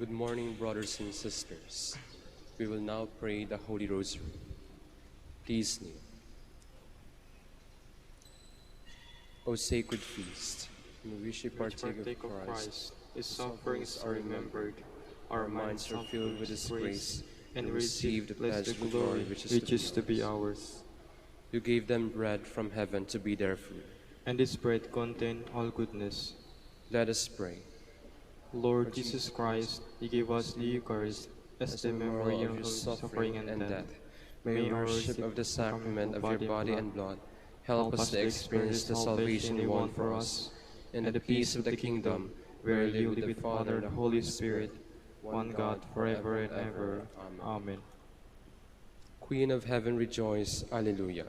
Good morning, brothers and sisters. We will now pray the Holy Rosary. Please kneel. O sacred feast, in which we partake of Christ, His sufferings are remembered, our minds are filled with His grace, and we receive the pledged glory which is to be ours. You gave them bread from heaven to be their food, and this bread contained all goodness. Let us pray. Lord Jesus Christ, You gave us the Eucharist as the memorial of Your suffering and death. May our worship of the sacrament of Your body and blood help us to experience the salvation You won for us, and the peace of the kingdom, where you live with the Father and the Holy Spirit, one God, forever and ever. Amen. Queen of heaven, rejoice. Alleluia.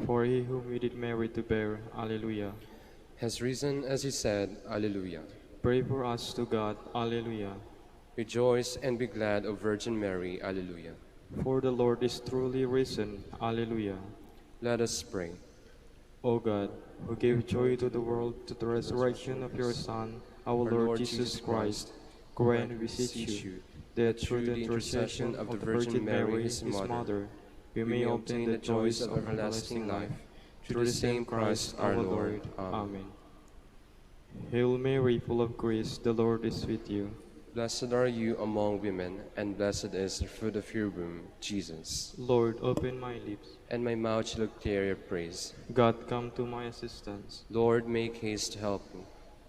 For He whom You did merit to bear, Alleluia, has risen as He said, Alleluia. Pray for us to God, Alleluia. Rejoice and be glad, O Virgin Mary, Alleluia. For the Lord is truly risen, Alleluia. Let us pray. O God, who gave joy to the world to the resurrection of Your Son, our Lord Jesus Christ, grant, we beseech You, that through the intercession of the Virgin Mary, His Mother, we may obtain the joys of everlasting life, through the same Christ our Lord. Amen. Hail Mary, full of grace, the Lord is with You. Blessed are You among women, and blessed is the fruit of Your womb, Jesus. Lord, open my lips, and my mouth shall declare Your praise. God, come to my assistance. Lord, make haste to help me.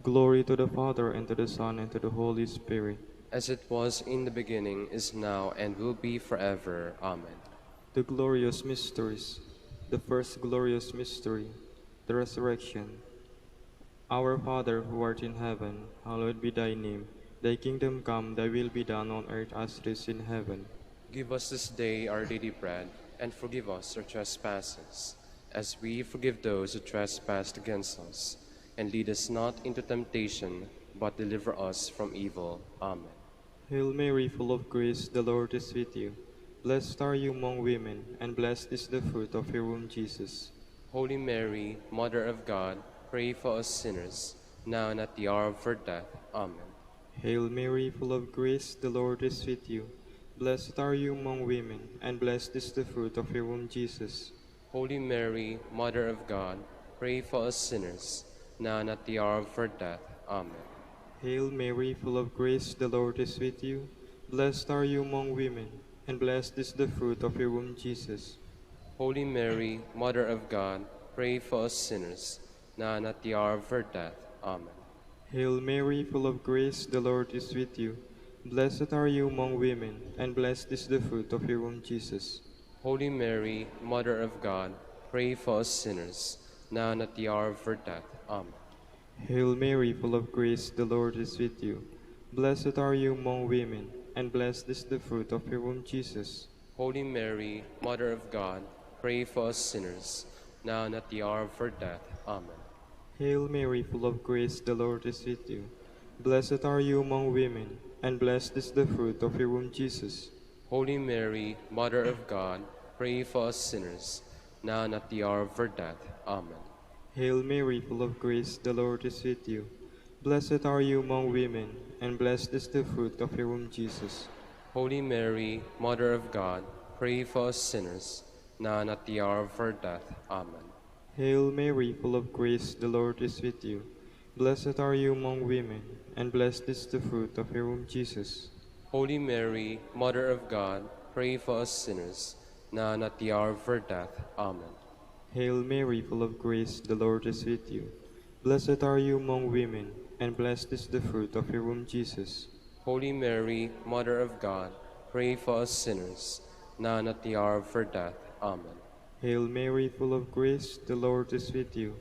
Glory to the Father, and to the Son, and to the Holy Spirit. As it was in the beginning, is now, and will be forever. Amen. The glorious mysteries. The first glorious mystery, the resurrection. Our Father, who art in heaven, hallowed be Thy name. Thy kingdom come, Thy will be done on earth as it is in heaven. Give us this day our daily bread, and forgive us our trespasses, as we forgive those who trespass against us. And lead us not into temptation, but deliver us from evil. Amen. Hail Mary, full of grace, the Lord is with You. Blessed are You among women, and blessed is the fruit of Your womb, Jesus. Holy Mary, Mother of God, pray for us sinners, now and at the hour of our death. Amen. Hail Mary, full of grace, the Lord is with You. Blessed are You among women, and blessed is the fruit of Your womb, Jesus. Holy Mary, Mother of God, pray for us sinners, now and at the hour of our death. Amen. Hail Mary, full of grace, the Lord is with You. Blessed are You among women, and blessed is the fruit of Your womb, Jesus. Holy Mary, Mother of God, pray for us sinners, now and at the hour of our death. Amen. Hail Mary, full of grace, the Lord is with You. Blessed are You among women, and blessed is the fruit of Your womb, Jesus. Holy Mary, Mother of God, pray for us sinners, now and at the hour of our death. Amen. Hail Mary, full of grace, the Lord is with You. Blessed are You among women, and blessed is the fruit of Your womb, Jesus. Holy Mary, Mother of God, pray for us sinners, now and at the hour of our death. Amen. Hail Mary, full of grace, the Lord is with You. Blessed are You among women, and blessed is the fruit of Your womb, Jesus. Holy Mary, Mother of God, pray for us sinners, now and at the hour of our death. Amen. Hail Mary, full of grace, the Lord is with You. Blessed are You among women, and blessed is the fruit of Your womb, Jesus. Holy Mary, Mother of God, pray for us sinners, now and at the hour of our death. Amen. Hail Mary, full of grace, the Lord is with You. Blessed are You among women, and blessed is the fruit of Your womb, Jesus. Holy Mary, Mother of God, pray for us sinners, now and at the hour of our death. Amen. Hail Mary, full of grace, the Lord is with You. Blessed are You among women, and blessed is the fruit of Your womb, Jesus. Holy Mary, Mother of God, pray for us sinners, now and at the hour of our death. Amen. Hail Mary, full of grace, the Lord is with You.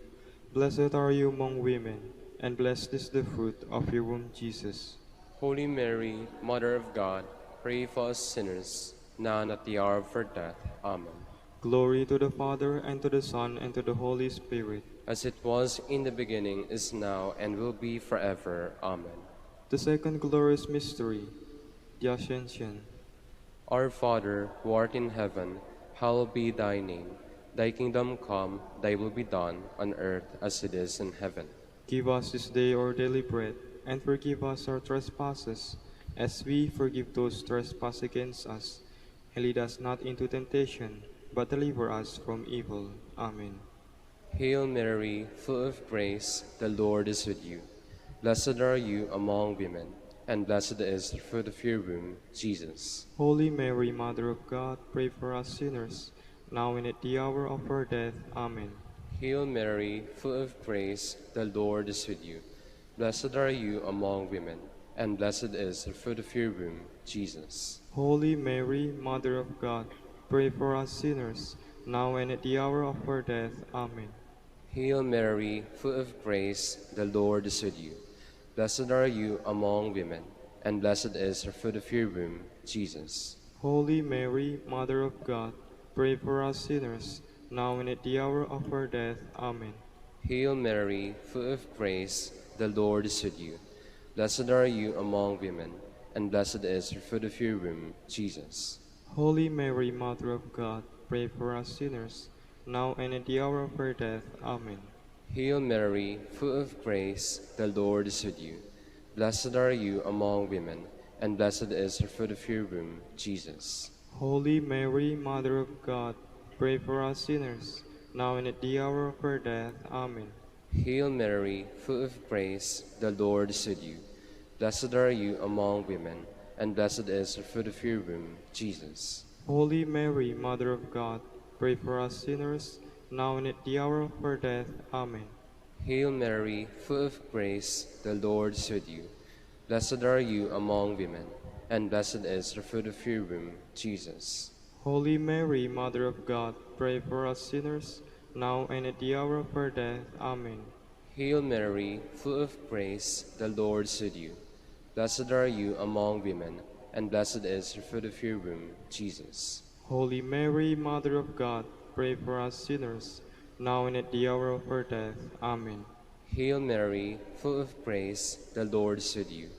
Blessed are You among women, and blessed is the fruit of Your womb, Jesus. Holy Mary, Mother of God, pray for us sinners, now and at the hour of our death. Amen. Glory to the Father, and to the Son, and to the Holy Spirit. As it was in the beginning, is now, and will be forever. Amen. The second glorious mystery, the Ascension. Our Father, who art in heaven, hallowed be Thy name. Thy kingdom come, Thy will be done, on earth as it is in heaven. Give us this day our daily bread, and forgive us our trespasses, as we forgive those who trespass against us. And lead us not into temptation, but deliver us from evil. Amen. Hail Mary, full of grace, the Lord is with you. Blessed are you among women, and blessed is the fruit of your womb, Jesus. Holy Mary, Mother of God, pray for us sinners, now and at the hour of our death. Amen. Hail Mary, full of grace, the Lord is with you. Blessed are you among women, and blessed is the fruit of your womb, Jesus. Holy Mary, Mother of God, pray for us sinners, now and at the hour of our death. Amen. Hail Mary, full of grace, the Lord is with you. Blessed are you among women, and blessed is the fruit of your womb, Jesus. Holy Mary, Mother of God, pray for us sinners, now and at the hour of our death. Amen. Hail Mary, full of grace, the Lord is with you. Blessed are you among women, and blessed is the fruit of your womb, Jesus. Holy Mary, Mother of God, pray for us sinners, now and at the hour of our death. Amen. Hail Mary, full of grace, the Lord is with you. Blessed are you among women, and blessed is the fruit of your womb, Jesus. Holy Mary, Mother of God, pray for us sinners, now and at the hour of our death. Amen. Hail Mary, full of grace, the Lord is with you. Blessed are you among women, and blessed is the fruit of your womb, Jesus. Holy Mary, Mother of God, pray for us sinners, now and at the hour of our death. Amen. Hail Mary, full of grace, the Lord is with you. Blessed are you among women, and blessed is the fruit of your womb, Jesus. Holy Mary, Mother of God, pray for us sinners, now and at the hour of our death. Amen. Hail Mary, full of grace, the Lord is with you. Blessed are you among women, and blessed is the fruit of your womb, Jesus. Holy Mary, Mother of God, pray for us sinners, now and at the hour of our death. Amen. Hail Mary, full of grace, the Lord is with you.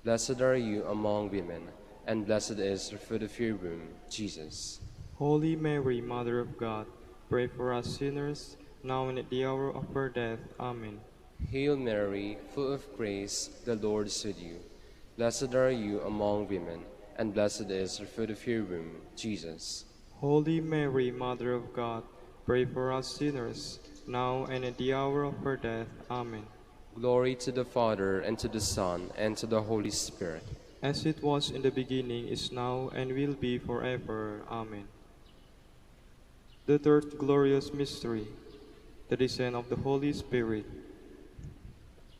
Blessed are you among women, and blessed is the fruit of your womb, Jesus. Holy Mary, Mother of God, pray for us sinners, now and at the hour of our death. Amen. Hail Mary, full of grace, the Lord is with you. Blessed are you among women, and blessed is the fruit of your womb, Jesus. Holy Mary, Mother of God, pray for us sinners, now and at the hour of our death. Amen. Glory to the Father, and to the Son, and to the Holy Spirit. As it was in the beginning, is now, and will be forever. Amen. The third glorious mystery, the descent of the Holy Spirit.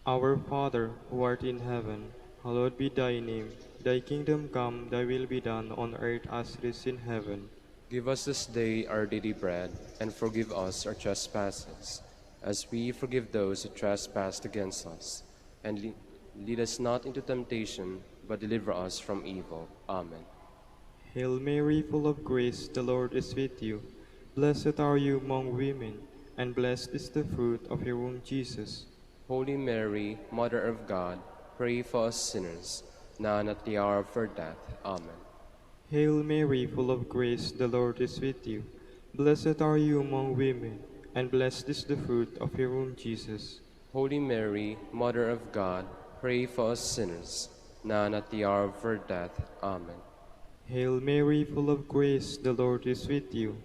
Our Father, who art in heaven, hallowed be thy name. Thy kingdom come, thy will be done on earth as it is in heaven. Give us this day our daily bread, and forgive us our trespasses, as we forgive those who trespass against us. And lead us not into temptation, but deliver us from evil. Amen. Hail Mary, full of grace, the Lord is with you. Blessed are you among women, and blessed is the fruit of your womb, Jesus. Holy Mary, Mother of God, pray for us sinners, now and at the hour of our death. Amen. Hail Mary, full of grace, the Lord is with you. Blessed are you among women, and blessed is the fruit of your womb, Jesus. Holy Mary, Mother of God, pray for us sinners, now and at the hour of our death. Amen. Hail Mary, full of grace, the Lord is with you.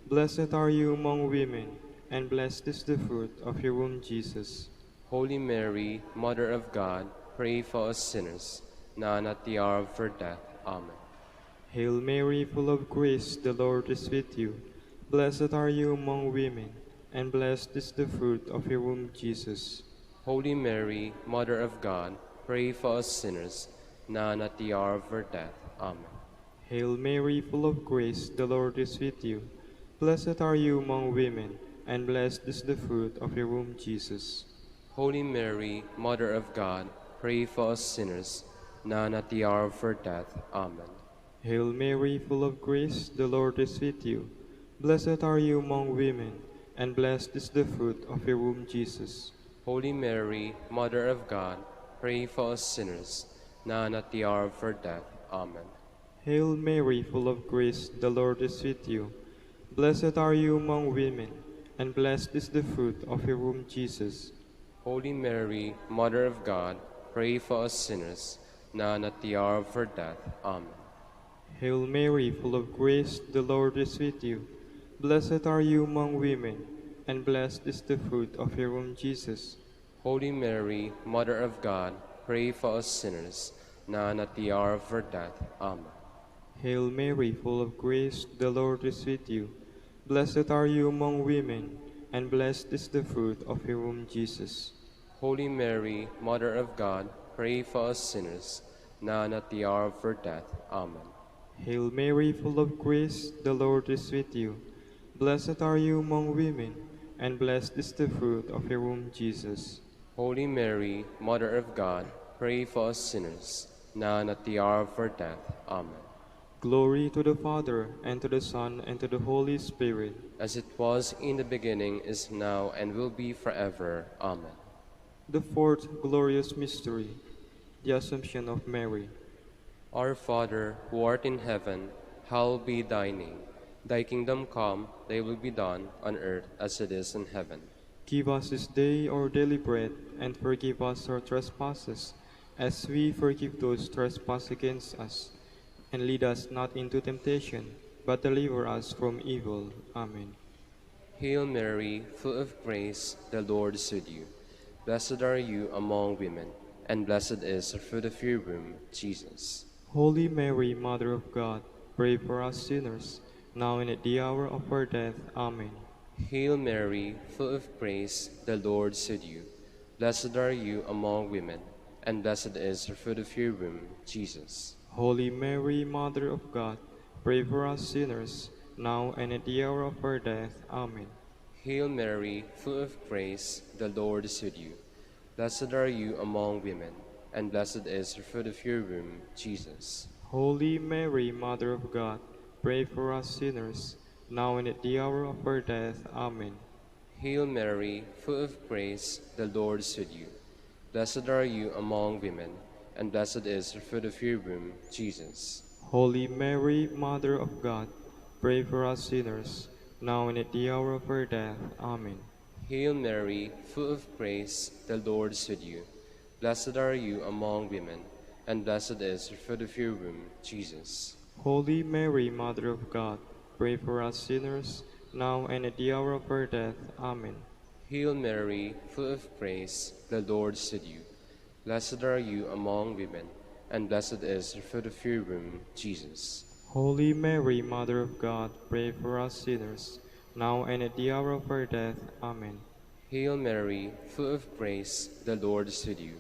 Blessed are you among women, and blessed is the fruit of your womb, Jesus. Holy Mary, Mother of God, pray for us sinners, now and at the hour of our death. Amen. Hail Mary, full of grace, the Lord is with you. Blessed are you among women, and blessed is the fruit of your womb, Jesus. Holy Mary, Mother of God, pray for us sinners, now and at the hour of our death. Amen. Hail Mary, full of grace, the Lord is with you. Blessed are you among women, and blessed is the fruit of your womb, Jesus. Holy Mary, Mother of God, pray for us sinners, now and at the hour of our death. Amen. Hail Mary, full of grace, the Lord is with you. Blessed are you among women, and blessed is the fruit of your womb, Jesus. Holy Mary, Mother of God, pray for us sinners, now and at the hour of our death. Amen. Hail Mary, full of grace, the Lord is with you. Blessed are you among women, and blessed is the fruit of your womb, Jesus. Holy Mary, Mother of God, pray for us sinners, now and at the hour of our death. Amen. Hail Mary, full of grace, the Lord is with you. Blessed are you among women, and blessed is the fruit of your womb, Jesus. Holy Mary, Mother of God, pray for us sinners, now and at the hour of our death. Amen. Hail Mary, full of grace, the Lord is with you. Blessed are you among women, and blessed is the fruit of your womb, Jesus. Holy Mary, Mother of God, pray for us sinners, now and at the hour of our death. Amen. Hail Mary, full of grace, the Lord is with you. Blessed are you among women, and blessed is the fruit of your womb, Jesus. Holy Mary, Mother of God, pray for us sinners, now and at the hour of our death. Amen. Glory to the Father, and to the Son, and to the Holy Spirit. As it was in the beginning, is now, and will be forever. Amen. The fourth glorious mystery, the Assumption of Mary. Our Father, who art in heaven, hallowed be thy name. Thy kingdom come, thy will be done, on earth as it is in heaven. Give us this day our daily bread, and forgive us our trespasses, as we forgive those who trespass against us. And lead us not into temptation, but deliver us from evil. Amen. Hail Mary, full of grace, the Lord is with you. Blessed are you among women, and blessed is the fruit of your womb, Jesus. Holy Mary, Mother of God, pray for us sinners, now and at the hour of our death. Amen. Hail Mary, full of grace, the Lord is with you. Blessed are you among women, and blessed is the fruit of your womb, Jesus. Holy Mary, Mother of God, pray for us sinners, now and at the hour of our death. Amen. Hail Mary, full of grace, the Lord is with you. Blessed are you among women, and blessed is the fruit of your womb, Jesus. Holy Mary, Mother of God, pray for us sinners, now and at the hour of our death. Amen. Hail Mary, full of grace, the Lord is with you. Blessed are you among women, and blessed is the fruit of your womb, Jesus. Holy Mary, Mother of God, pray for us sinners, now and at the hour of our death. Amen. Hail Mary, full of grace, the Lord is with you. Blessed are you among women, and blessed is the fruit of your womb, Jesus. Holy Mary, Mother of God, pray for us sinners, now and at the hour of our death. Amen. Hail Mary, full of grace, the Lord is with you. Blessed are you among women, and blessed is the fruit of your womb, Jesus. Holy Mary, Mother of God, pray for us sinners, now and at the hour of our death. Amen. Hail Mary, full of grace, the Lord is with you.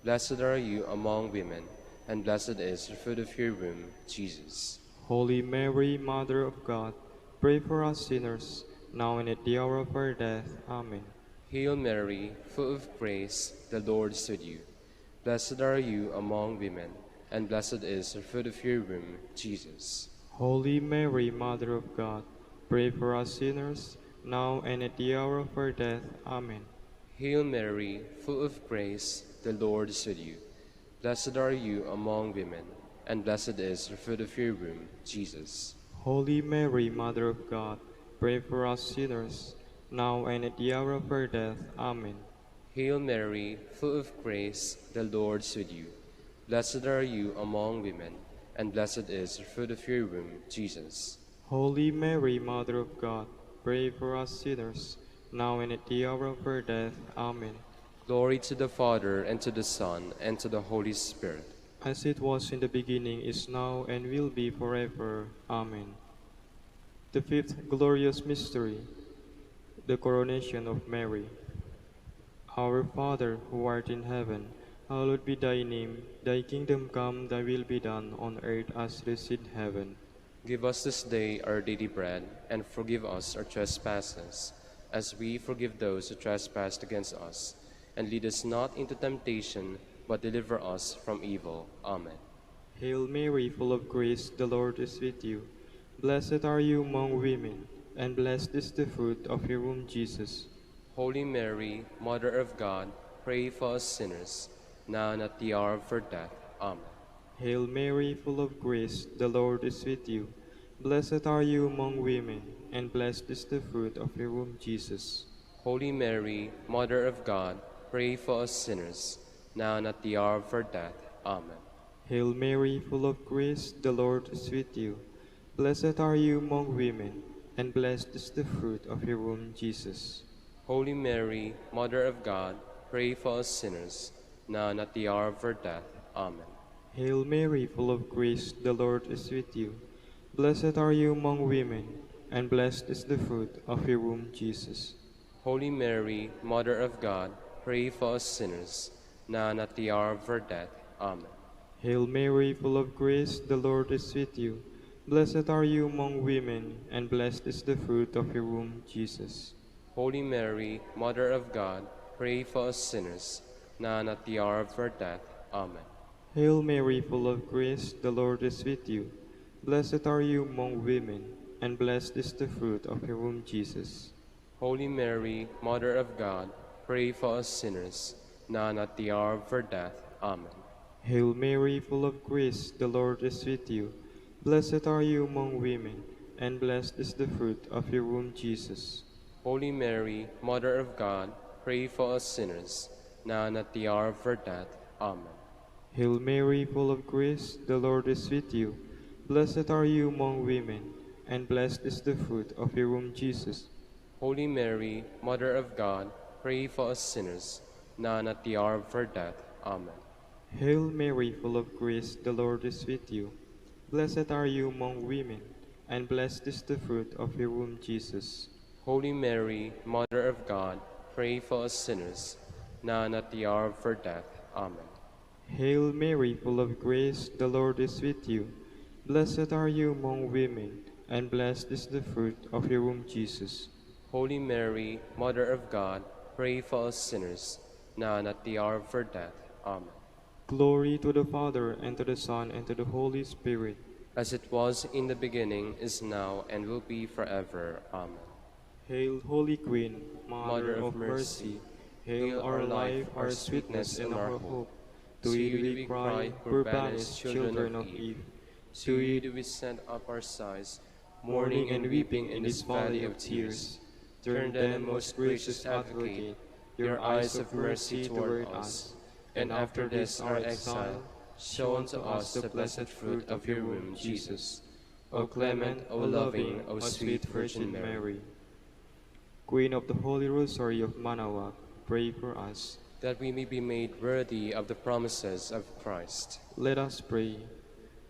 Blessed are you among women, and blessed is the fruit of your womb, Jesus. Holy Mary, Mother of God, pray for us sinners, now and at the hour of our death. Amen. Hail Mary, full of grace, the Lord is with you. Blessed are you among women, and blessed is the fruit of your womb, Jesus. Holy Mary, Mother of God, pray for us sinners, now and at the hour of our death. Amen. Hail Mary, full of grace, the Lord is with you. Blessed are you among women, and blessed is the fruit of your womb, Jesus. Holy Mary, Mother of God, pray for us sinners, now and at the hour of our death. Amen. Hail Mary, full of grace, the Lord is with you. Blessed are you among women, and blessed is the fruit of your womb, Jesus. Holy Mary, Mother of God, pray for us sinners, now and at the hour of our death. Amen. Glory to the Father, and to the Son, and to the Holy Spirit. As it was in the beginning, is now, and will be forever. Amen. The fifth glorious mystery, the coronation of Mary. Our Father, who art in heaven, hallowed be thy name. Thy kingdom come, thy will be done, on earth as it is in heaven. Give us this day our daily bread, and forgive us our trespasses, as we forgive those who trespass against us. And lead us not into temptation, but deliver us from evil. Amen. Hail Mary, full of grace, the Lord is with you. Blessed are you among women, and blessed is the fruit of your womb, Jesus. Holy Mary, Mother of God, pray for us sinners, now and at the hour of our death. Amen. Hail Mary, full of grace, the Lord is with you. Blessed are you among women, and blessed is the fruit of your womb, Jesus. Holy Mary, Mother of God, pray for us sinners, now and at the hour of our death. Amen. Hail Mary, full of grace, the Lord is with you. Blessed are you among women, and blessed is the fruit of your womb, Jesus. Holy Mary, Mother of God, pray for us sinners, now and at the hour of our death. Amen. Hail Mary, full of grace, the Lord is with you. Blessed are you among women, and blessed is the fruit of your womb, Jesus. Holy Mary, Mother of God, pray for us sinners, now and at the hour of our death. Amen. Hail Mary, full of grace, the Lord is with you. Blessed are you among women, and blessed is the fruit of your womb, Jesus. Holy Mary, Mother of God, pray for us sinners, now and at the hour of our death. Amen. Hail Mary, full of grace, the Lord is with you. Blessed are you among women, and blessed is the fruit of your womb, Jesus. Holy Mary, Mother of God, pray for us sinners, now and at the hour of our death. Amen. Hail Mary, full of grace, the Lord is with you. Blessed are you among women, and blessed is the fruit of your womb, Jesus. Holy Mary, Mother of God, pray for us sinners, now and at the hour of our death. Amen. Hail Mary, full of grace, the Lord is with you. Blessed are you among women, and blessed is the fruit of your womb, Jesus. Holy Mary, Mother of God, pray for us sinners, now and at the hour of our death. Amen. Hail Mary, full of grace, the Lord is with you. Blessed are you among women, and blessed is the fruit of your womb, Jesus. Holy Mary, Mother of God, pray for us sinners, now and at the hour of our death. Amen. Hail Mary, full of grace, the Lord is with you. Blessed are you among women, and blessed is the fruit of your womb, Jesus. Holy Mary, Mother of God, pray for us sinners, now and at the hour of our death. Amen. Glory to the Father, and to the Son, and to the Holy Spirit. As it was in the beginning, is now, and will be forever. Amen. Hail, Holy Queen, Mother of Mercy. Hail our life, our sweetness, and our hope. To you do we cry, poor banished children of Eve. To you do we send up our sighs, mourning and weeping in this valley of tears. Turn then, most gracious Advocate, your eyes of mercy toward us, and after this our exile, show unto us the blessed fruit of your womb, Jesus. O clement, O loving, O sweet Virgin Mary, Queen of the Holy Rosary of Manaoag, pray for us. that we may be made worthy of the promises of Christ. Let us pray.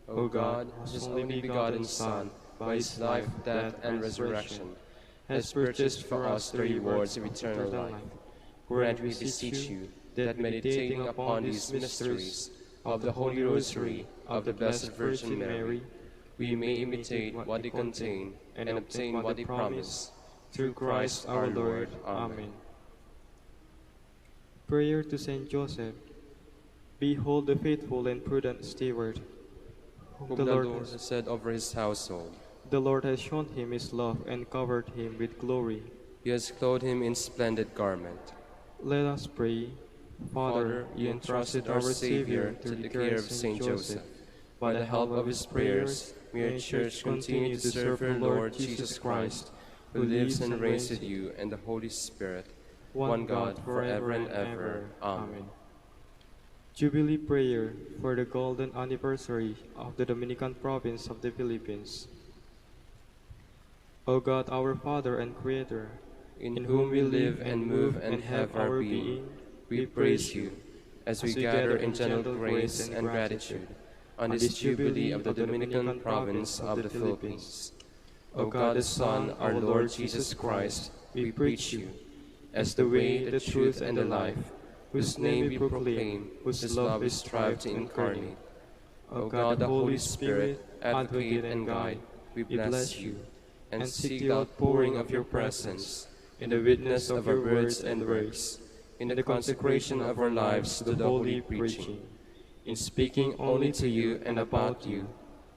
O God, whose only begotten Son, by his life, death, and resurrection, has purchased for us the rewards of eternal life, grant, we beseech you, that meditating upon these mysteries of the Holy Rosary of the Blessed Virgin Mary, we may imitate what they contain and obtain what they promise. Through Christ our Lord. Amen. Prayer to Saint Joseph. Behold the faithful and prudent steward, Whom the Lord has set over his household. The Lord has shown him his love and covered him with glory. He has clothed him in splendid garment. Let us pray. Father, you entrusted our Savior to the care of Saint Joseph. By the help of his prayers, may your Church continue to serve her Lord Jesus Christ, who lives and reigns with you and the Holy Spirit, one God, forever and ever. Amen. Jubilee prayer for the golden anniversary of the Dominican province of the Philippines. O God, our Father and Creator, in whom we live and move and have our being, we praise you, as we gather in gentle grace and gratitude on this Jubilee of the Dominican province of the Philippines. O God the Son, our Lord Jesus Christ, we preach you, as the way, the truth, and the life, whose name we proclaim, whose love we strive to incarnate. O God, the Holy Spirit, advocate and guide, we bless you, and seek the outpouring of your presence in the witness of our words and works, in the consecration of our lives to the holy preaching, in speaking only to you and about you.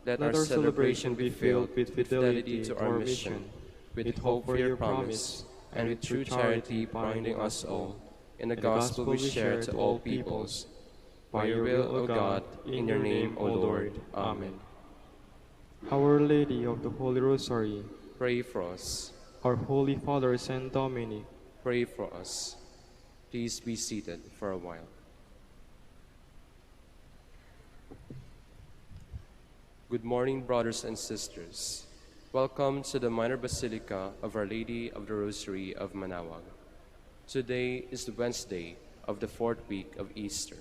Let our celebration be filled with fidelity to our mission, with hope for your promise, and with true charity binding us all in the gospel we share to all peoples. By your will, O God, in your name, O Lord. Amen. Our Lady of the Holy Rosary, Pray for us. our Holy Father Saint Dominic, Pray for us. Please be seated for a while. Good morning, brothers and sisters. Welcome to the Minor Basilica of Our Lady of the Rosary of Manaoag. Today is the Wednesday of the 4th week of Easter.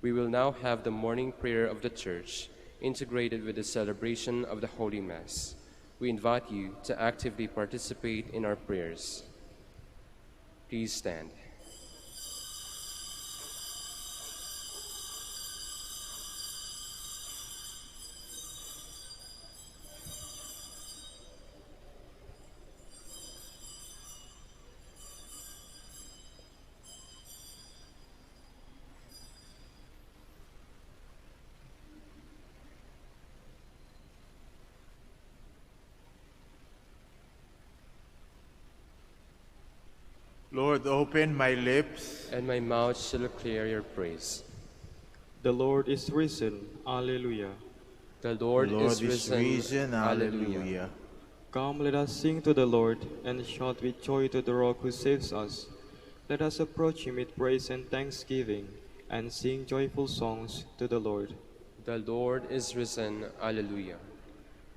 We will now have the morning prayer of the Church integrated with the celebration of the Holy Mass. We invite you to actively participate in our prayers. Please stand. Lord, open my lips, And my mouth shall declare your praise. The Lord is risen. Alleluia. The Lord is risen. Alleluia. Alleluia. Come, let us sing to the Lord and shout with joy to the Rock who saves us. Let us approach him with praise and thanksgiving and sing joyful songs to the Lord. The Lord is risen. Alleluia.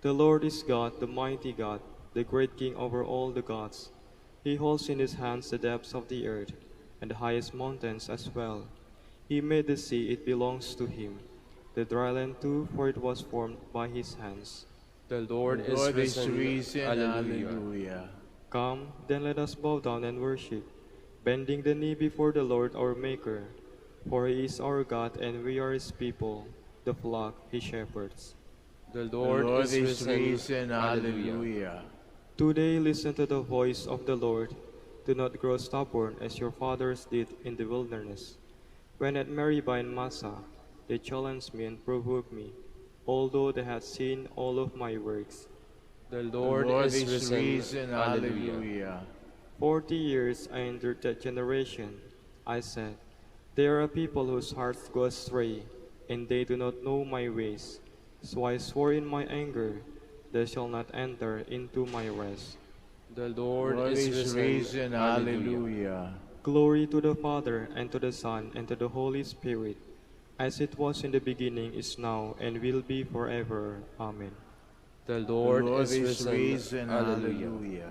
The Lord is God, the mighty God, the great King over all the gods. He holds in his hands the depths of the earth and the highest mountains as well. He made the sea, it belongs to him. The dry land too, for it was formed by his hands. The Lord is risen. Alleluia. Alleluia. Come, then let us bow down and worship, bending the knee before the Lord our Maker. For he is our God, and we are his people, the flock he shepherds. The The Lord, Lord is risen. Alleluia. Alleluia. Today listen to the voice of the Lord. Do not grow stubborn as your fathers did in the wilderness. When at Meribah and Massah, they challenged me and provoked me, although they had seen all of my works. The The Lord, Lord is risen. Alleluia. Alleluia. 40 years I endured that generation. I said, they are a people whose hearts go astray, and they do not know my ways. So I swore in my anger, they shall not enter into my rest. The Lord, Lord is risen. Alleluia. Glory to the Father, and to the Son, and to the Holy Spirit, as it was in the beginning, is now, and will be forever. Amen. The The Lord, Lord is risen. Alleluia. Alleluia.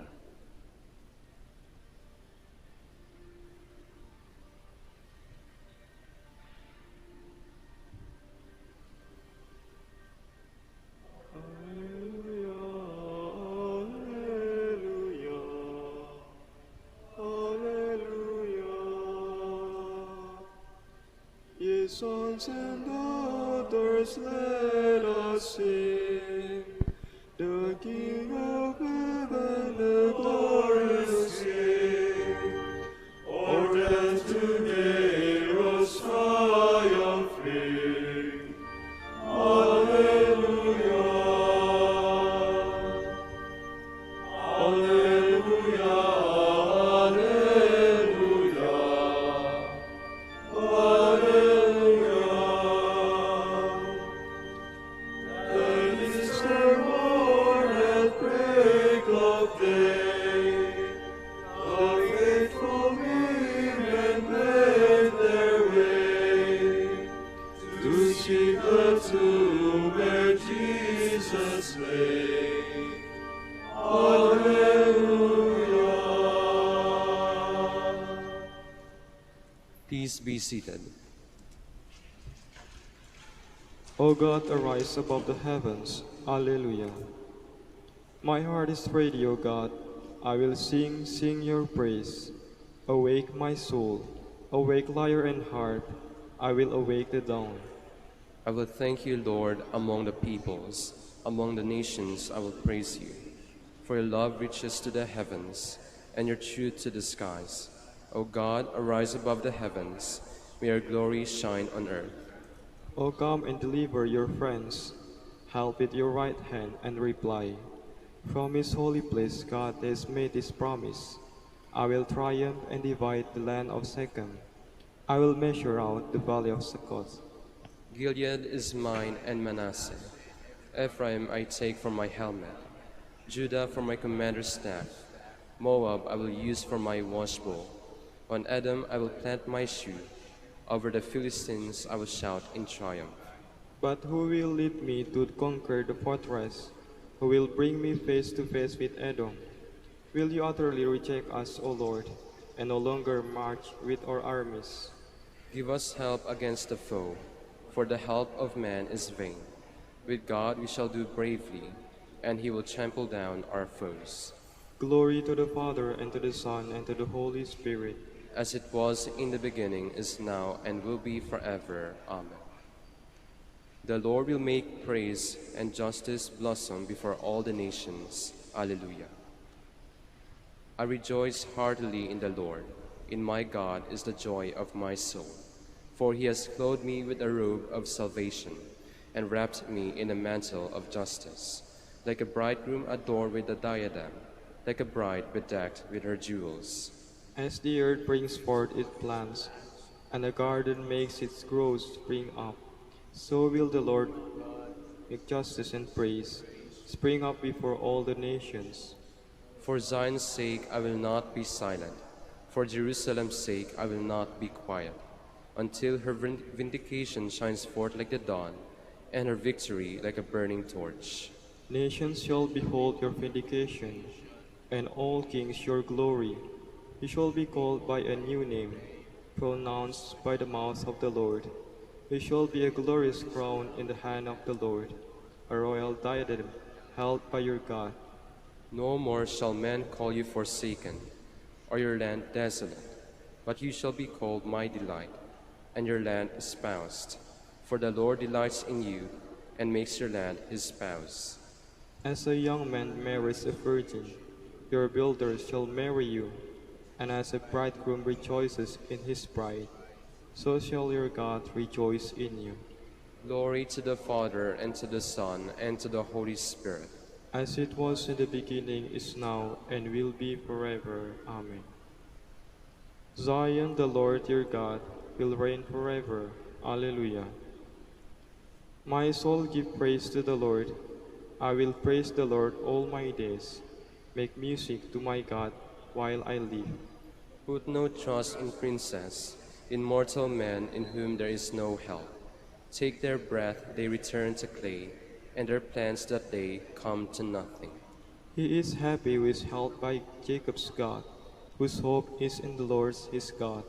Ye sons and daughters, let us sing. The King of heaven, the glorious King, ordained today rose triumphing. Alleluia. Alleluia. Please be seated. O God, arise above the heavens. Alleluia. My heart is ready, O God. I will sing your praise. Awake my soul. Awake lyre and harp. I will awake the dawn. I will thank you, Lord, among the peoples. Among the nations I will praise you. For your love reaches to the heavens, and your truth to the skies. O God, arise above the heavens. May your glory shine on earth. O come and deliver your friends. Help with your right hand and reply. From his holy place God has made his promise. I will triumph and divide the land of Shechem. I will measure out the valley of Succoth. Gilead is mine and Manasseh. Ephraim I take for my helmet. Judah for my commander's staff. Moab I will use for my washbowl. On Edom I will plant my shoe. Over the Philistines I will shout in triumph. But who will lead me to conquer the fortress? Who will bring me face to face with Edom? Will you utterly reject us, O Lord, and no longer march with our armies? Give us help against the foe, for the help of man is vain. With God we shall do bravely, and he will trample down our foes. Glory to the Father, and to the Son, and to the Holy Spirit. As it was in the beginning, is now, and will be forever. Amen. The Lord will make praise and justice blossom before all the nations. Alleluia. I rejoice heartily in the Lord. In my God is the joy of my soul. For he has clothed me with a robe of salvation and wrapped me in a mantle of justice, like a bridegroom adorned with a diadem, like a bride bedecked with her jewels. As the earth brings forth its plants, and the garden makes its growth spring up, so will the Lord make justice and praise spring up before all the nations. For Zion's sake I will not be silent. For Jerusalem's sake I will not be quiet, until her vindication shines forth like the dawn, and her victory like a burning torch. Nations shall behold your vindication, and all kings your glory. You shall be called by a new name, pronounced by the mouth of the Lord. You shall be a glorious crown in the hand of the Lord, a royal diadem held by your God. No more shall men call you forsaken, or your land desolate, but you shall be called my delight, and your land espoused. For the Lord delights in you, and makes your land his spouse. As a young man marries a virgin, your builders shall marry you, and as a bridegroom rejoices in his bride, so shall your God rejoice in you. Glory to the Father, and to the Son, and to the Holy Spirit. As it was in the beginning, is now, and will be forever. Amen. Zion, the Lord your God, will reign forever. Alleluia. My soul give praise to the Lord. I will praise the Lord all my days. Make music to my God while I live. Put no trust in princes, in mortal men in whom there is no help. Take their breath, they return to clay, and their plans that day come to nothing. He is happy who is helped by Jacob's God, whose hope is in the Lord his God,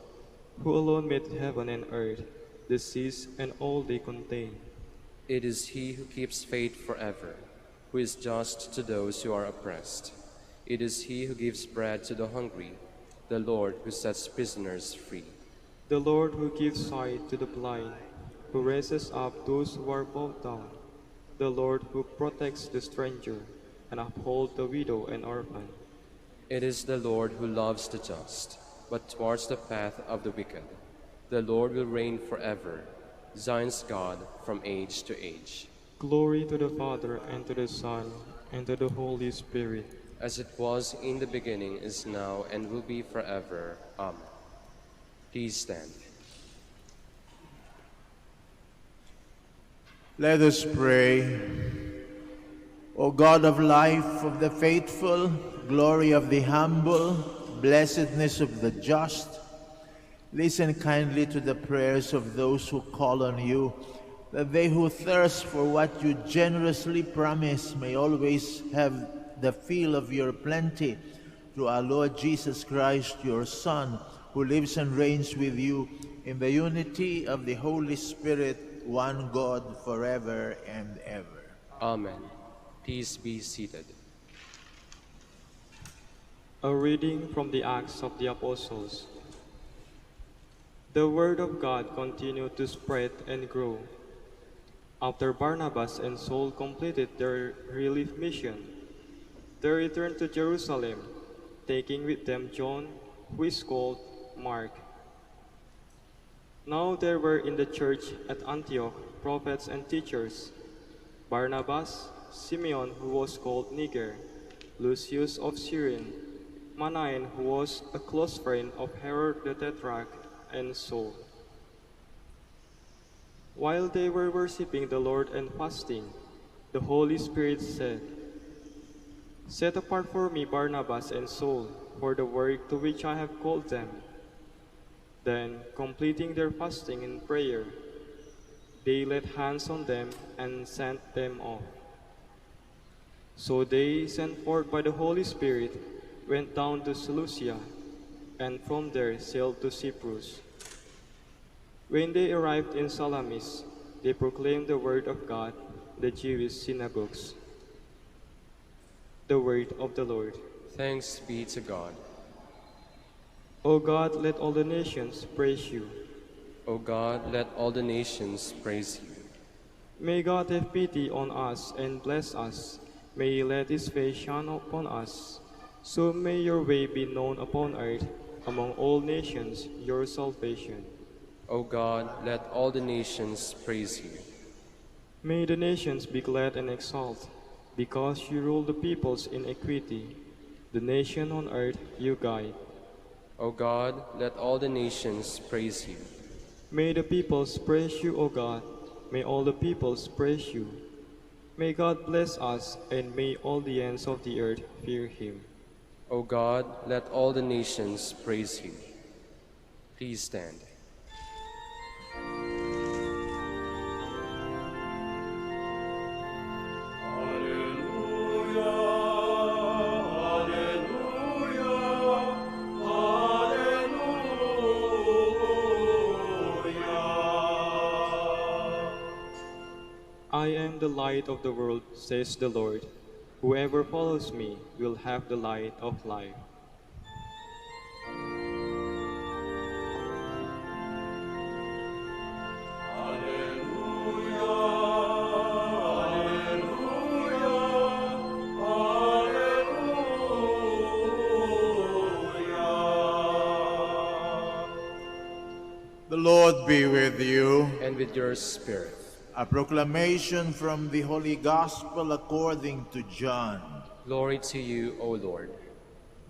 who alone made heaven and earth, the seas and all they contain. It is he who keeps faith forever, who is just to those who are oppressed. It is he who gives bread to the hungry, the Lord who sets prisoners free. The Lord who gives sight to the blind, who raises up those who are bowed down. The Lord who protects the stranger and upholds the widow and orphan. It is the Lord who loves the just, but thwarts the path of the wicked. The Lord will reign forever, Zion's God from age to age. Glory to the Father, and to the Son, and to the Holy Spirit. As it was in the beginning, is now, and will be forever. Amen. Please stand. Let us pray. O God of life of the faithful, glory of the humble, blessedness of the just, listen kindly to the prayers of those who call on you, that they who thirst for what you generously promise may always have the feel of your plenty. Through our Lord Jesus Christ, your Son, who lives and reigns with you in the unity of the Holy Spirit, one God, forever and ever. Amen. Please be seated. A reading from the Acts of the Apostles. The word of God continued to spread and grow. After Barnabas and Saul completed their relief mission, they returned to Jerusalem, taking with them John, who is called Mark. Now there were in the church at Antioch prophets and teachers: Barnabas, Simeon, who was called Niger, Lucius of Cyrene, Manaen, who was a close friend of Herod the Tetrarch, and Saul. While they were worshiping the Lord and fasting, the Holy Spirit said, "Set apart for me Barnabas and Saul for the work to which I have called them." Then, completing their fasting and prayer, They laid hands on them and sent them off. So they, sent forth by the Holy Spirit, went down to Seleucia, and from there sailed to Cyprus. When they arrived in Salamis, they proclaimed the word of God in the Jewish synagogues. The word of the Lord. Thanks be to God. O God, let all the nations praise you. O God, let all the nations praise you. May God have pity on us and bless us. May he let his face shine upon us. So may your way be known upon earth, among all nations, your salvation. O God, let all the nations praise you. May the nations be glad and exult, because you rule the peoples in equity. The nation on earth you guide. O God, let all the nations praise you. May the peoples praise you, O God. May all the peoples praise you. May God bless us, and may all the ends of the earth fear him. O God, let all the nations praise you. Please stand. I am the light of the world, says the Lord. Whoever follows me will have the light of life. The Lord be with you. And with your spirit. A proclamation from the Holy Gospel according to John. Glory to you, O Lord.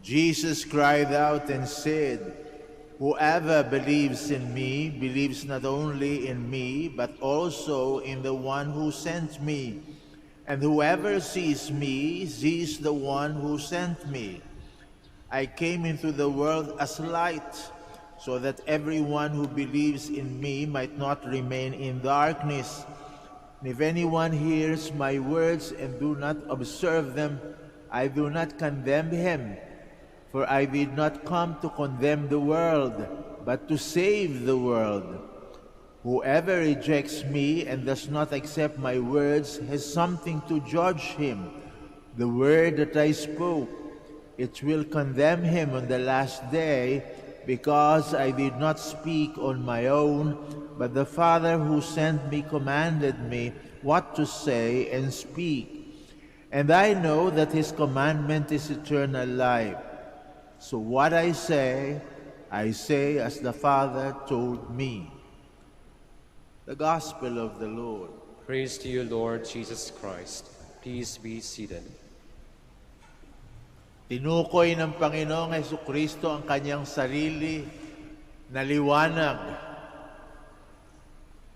Jesus cried out and said, "Whoever believes in me believes not only in me, but also in the one who sent me. And whoever sees me sees the one who sent me. I came into the world as light, so that everyone who believes in me might not remain in darkness. And if anyone hears my words and do not observe them, I do not condemn him. For I did not come to condemn the world, but to save the world. Whoever rejects me and does not accept my words has something to judge him. The word that I spoke, it will condemn him on the last day, because I did not speak on my own, but the Father who sent me commanded me what to say and speak. And I know that his commandment is eternal life. So what I say as the Father told me." The Gospel of the Lord. Praise to you, Lord Jesus Christ. Please be seated. Tinukoy ng Panginoong Jesucristo ang kanyang sarili na liwanag.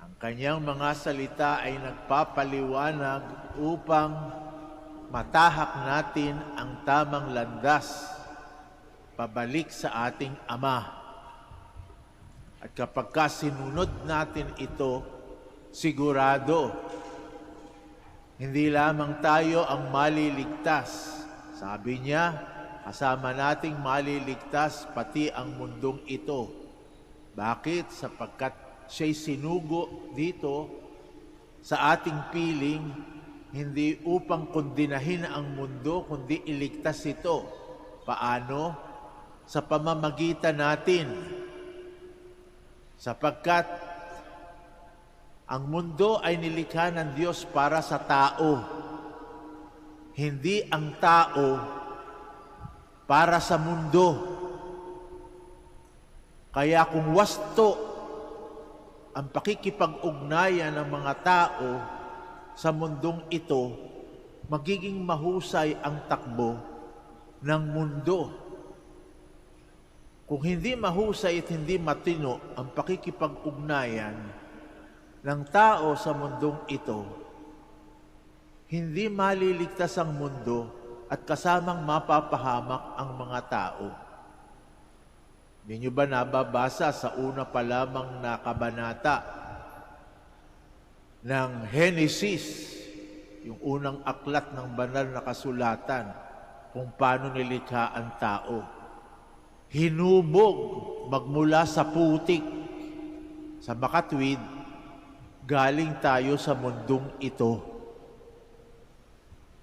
Ang kanyang mga salita ay nagpapaliwanag upang matahak natin ang tamang landas pabalik sa ating Ama. At kapag sinunod natin ito, sigurado, hindi lamang tayo ang maliligtas. Sabi niya, kasama nating maliligtas pati ang mundong ito. Bakit? Sapagkat siya'y sinugo dito sa ating piling, hindi upang kondinahin ang mundo, kundi iligtas ito. Paano? Sa pamamagitan natin. Sapagkat ang mundo ay nilikha ng Diyos para sa tao. Hindi ang tao para sa mundo. Kaya kung wasto ang pakikipag-ugnayan ng mga tao sa mundong ito, magiging mahusay ang takbo ng mundo. Kung hindi mahusay at hindi matino ang pakikipag-ugnayan ng tao sa mundong ito, hindi maliligtas ang mundo at kasamang mapapahamak ang mga tao. Hindi nyo ba nababasa sa una pa lamang na kabanata ng Genesis, yung unang aklat ng banal na kasulatan, kung paano nilikha ang tao. Hinubog magmula sa putik, sa makatwid, galing tayo sa mundong ito.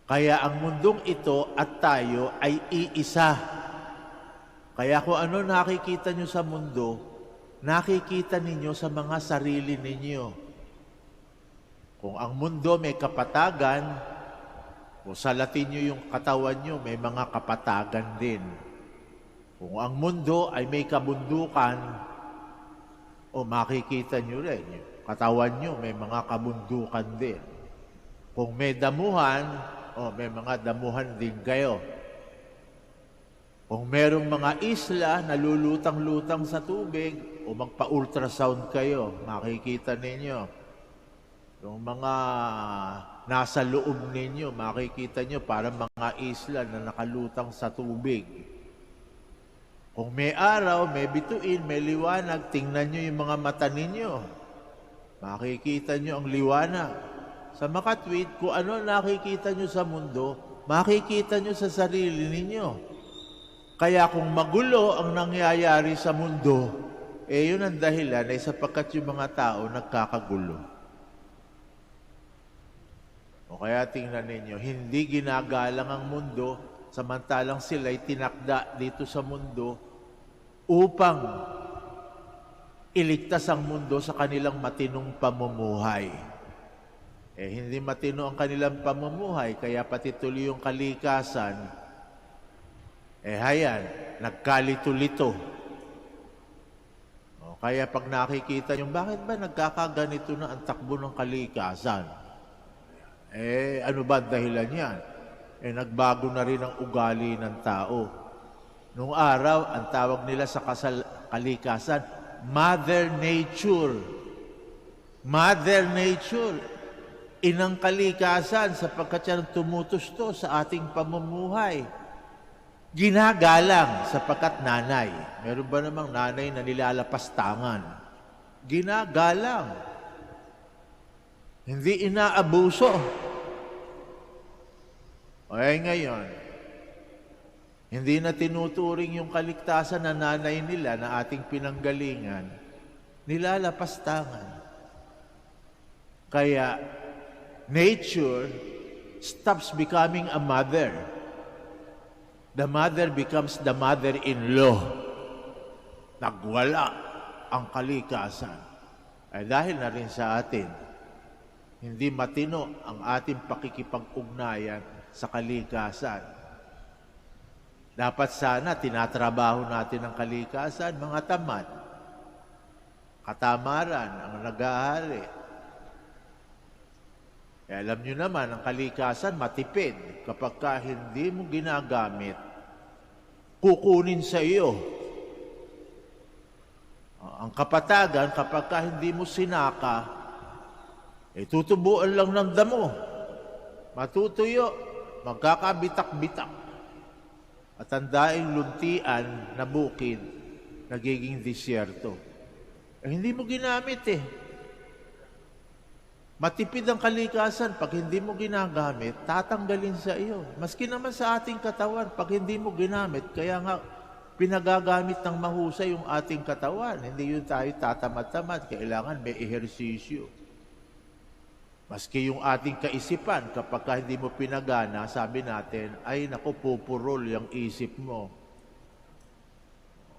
Kaya ang mundong ito at tayo ay iisa. Kaya kung ano nakikita nyo sa mundo, nakikita ninyo sa mga sarili ninyo. Kung ang mundo may kapatagan, o sa Latin nyo yung katawan nyo, may mga kapatagan din. Kung ang mundo ay may kabundukan, o makikita nyo rin, yung katawan nyo may mga kabundukan din. Kung may damuhan, o may mga damuhan din kayo. Kung merong mga isla na lulutang-lutang sa tubig, o magpa-ultrasound kayo, makikita ninyo. Yung mga nasa loob ninyo, makikita nyo parang mga isla na nakalutang sa tubig. Kung may araw, may bituin, may liwanag, tingnan nyo yung mga mata ninyo. Makikita nyo ang liwanag. Sa makatwid, kung ano nakikita nyo sa mundo, makikita nyo sa sarili ninyo. Kaya kung magulo ang nangyayari sa mundo, yun ang dahilan ay sapagkat yung mga tao nagkakagulo. O kaya tingnan ninyo, hindi ginagalang ang mundo, samantalang sila'y tinakda dito sa mundo upang iligtas ang mundo sa kanilang matinong pamumuhay. Hindi matino ang kanilang pamumuhay, kaya pati tuloy yung kalikasan, hayan, nagkalito-lito. O kaya pag nakikita nyo, bakit ba nagkakaganito na ang takbo ng kalikasan? Ano ba dahilan yan? Nagbago na rin ang ugali ng tao. Noong araw, ang tawag nila sa kalikasan, Mother Nature. Mother Nature. Inang kalikasan sapagkat yan tumutusto sa ating pamumuhay. Ginagalang sapagkat nanay. Meron ba namang nanay na nilalapas tangan? Ginagalang. Hindi inaabuso. Ngayon, hindi na tinuturing yung kaligtasan na nanay nila na ating pinanggalingan. Nilalapastangan. Kaya, nature stops becoming a mother. The mother becomes the mother-in-law. Nagwala ang kalikasan. Dahil na rin sa atin, hindi matino ang ating pakikipag-ugnayan sa kalikasan. Dapat sana tinatrabaho natin ang kalikasan, mga tamad. Katamaran ang nag-aari. Alam nyo naman, ang kalikasan matipid. Kapag hindi mo ginagamit, kukunin sa iyo. Ang kapatagan, kapag hindi mo sinaka, tutubuan lang ng damo. Matutuyo, magkakabitak-bitak. At ang daing luntian na bukid, nagiging disyerto. Hindi mo ginamit Matipid ang kalikasan, pag hindi mo ginagamit, tatanggalin sa iyo. Maski naman sa ating katawan, pag hindi mo ginamit, kaya nga pinagagamit ng mahusay yung ating katawan. Hindi yun tayo tatamad-tamad, kailangan may ehersisyo. Maski yung ating kaisipan, kapag hindi mo pinagana, sabi natin, ay naku, pupurol yung isip mo.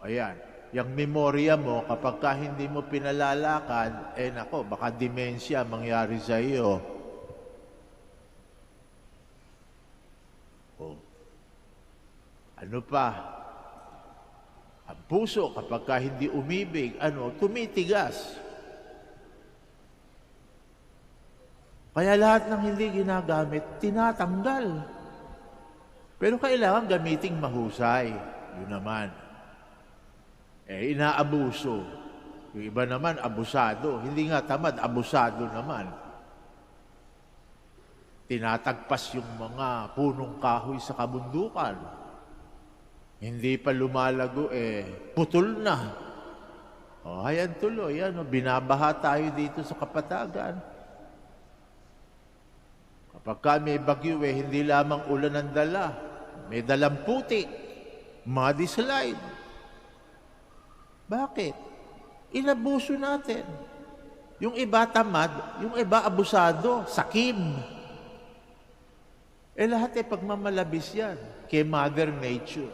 Ayan, yung memorya mo, kapag hindi mo pinalalakad, naku, baka demensya mangyari sa iyo. Ano pa? Ang puso, kapag hindi umibig, tumitigas. Kaya lahat ng hindi ginagamit, tinatanggal. Pero kailangan gamiting mahusay. Yun naman. Inaabuso. Yung iba naman, abusado. Hindi nga tamad, abusado naman. Tinatagpas yung mga punong kahoy sa kabundukan. Hindi pa lumalago, putol na. Hayan tuloy, binabaha tayo dito sa kapatagan. Kapag may bagyo, hindi lamang ulan ang dala. May dalang putik, muddy slide. Bakit? Inabuso natin. Yung iba tamad, yung iba abusado, sakim. Lahat pagmamalabis yan kay Mother Nature.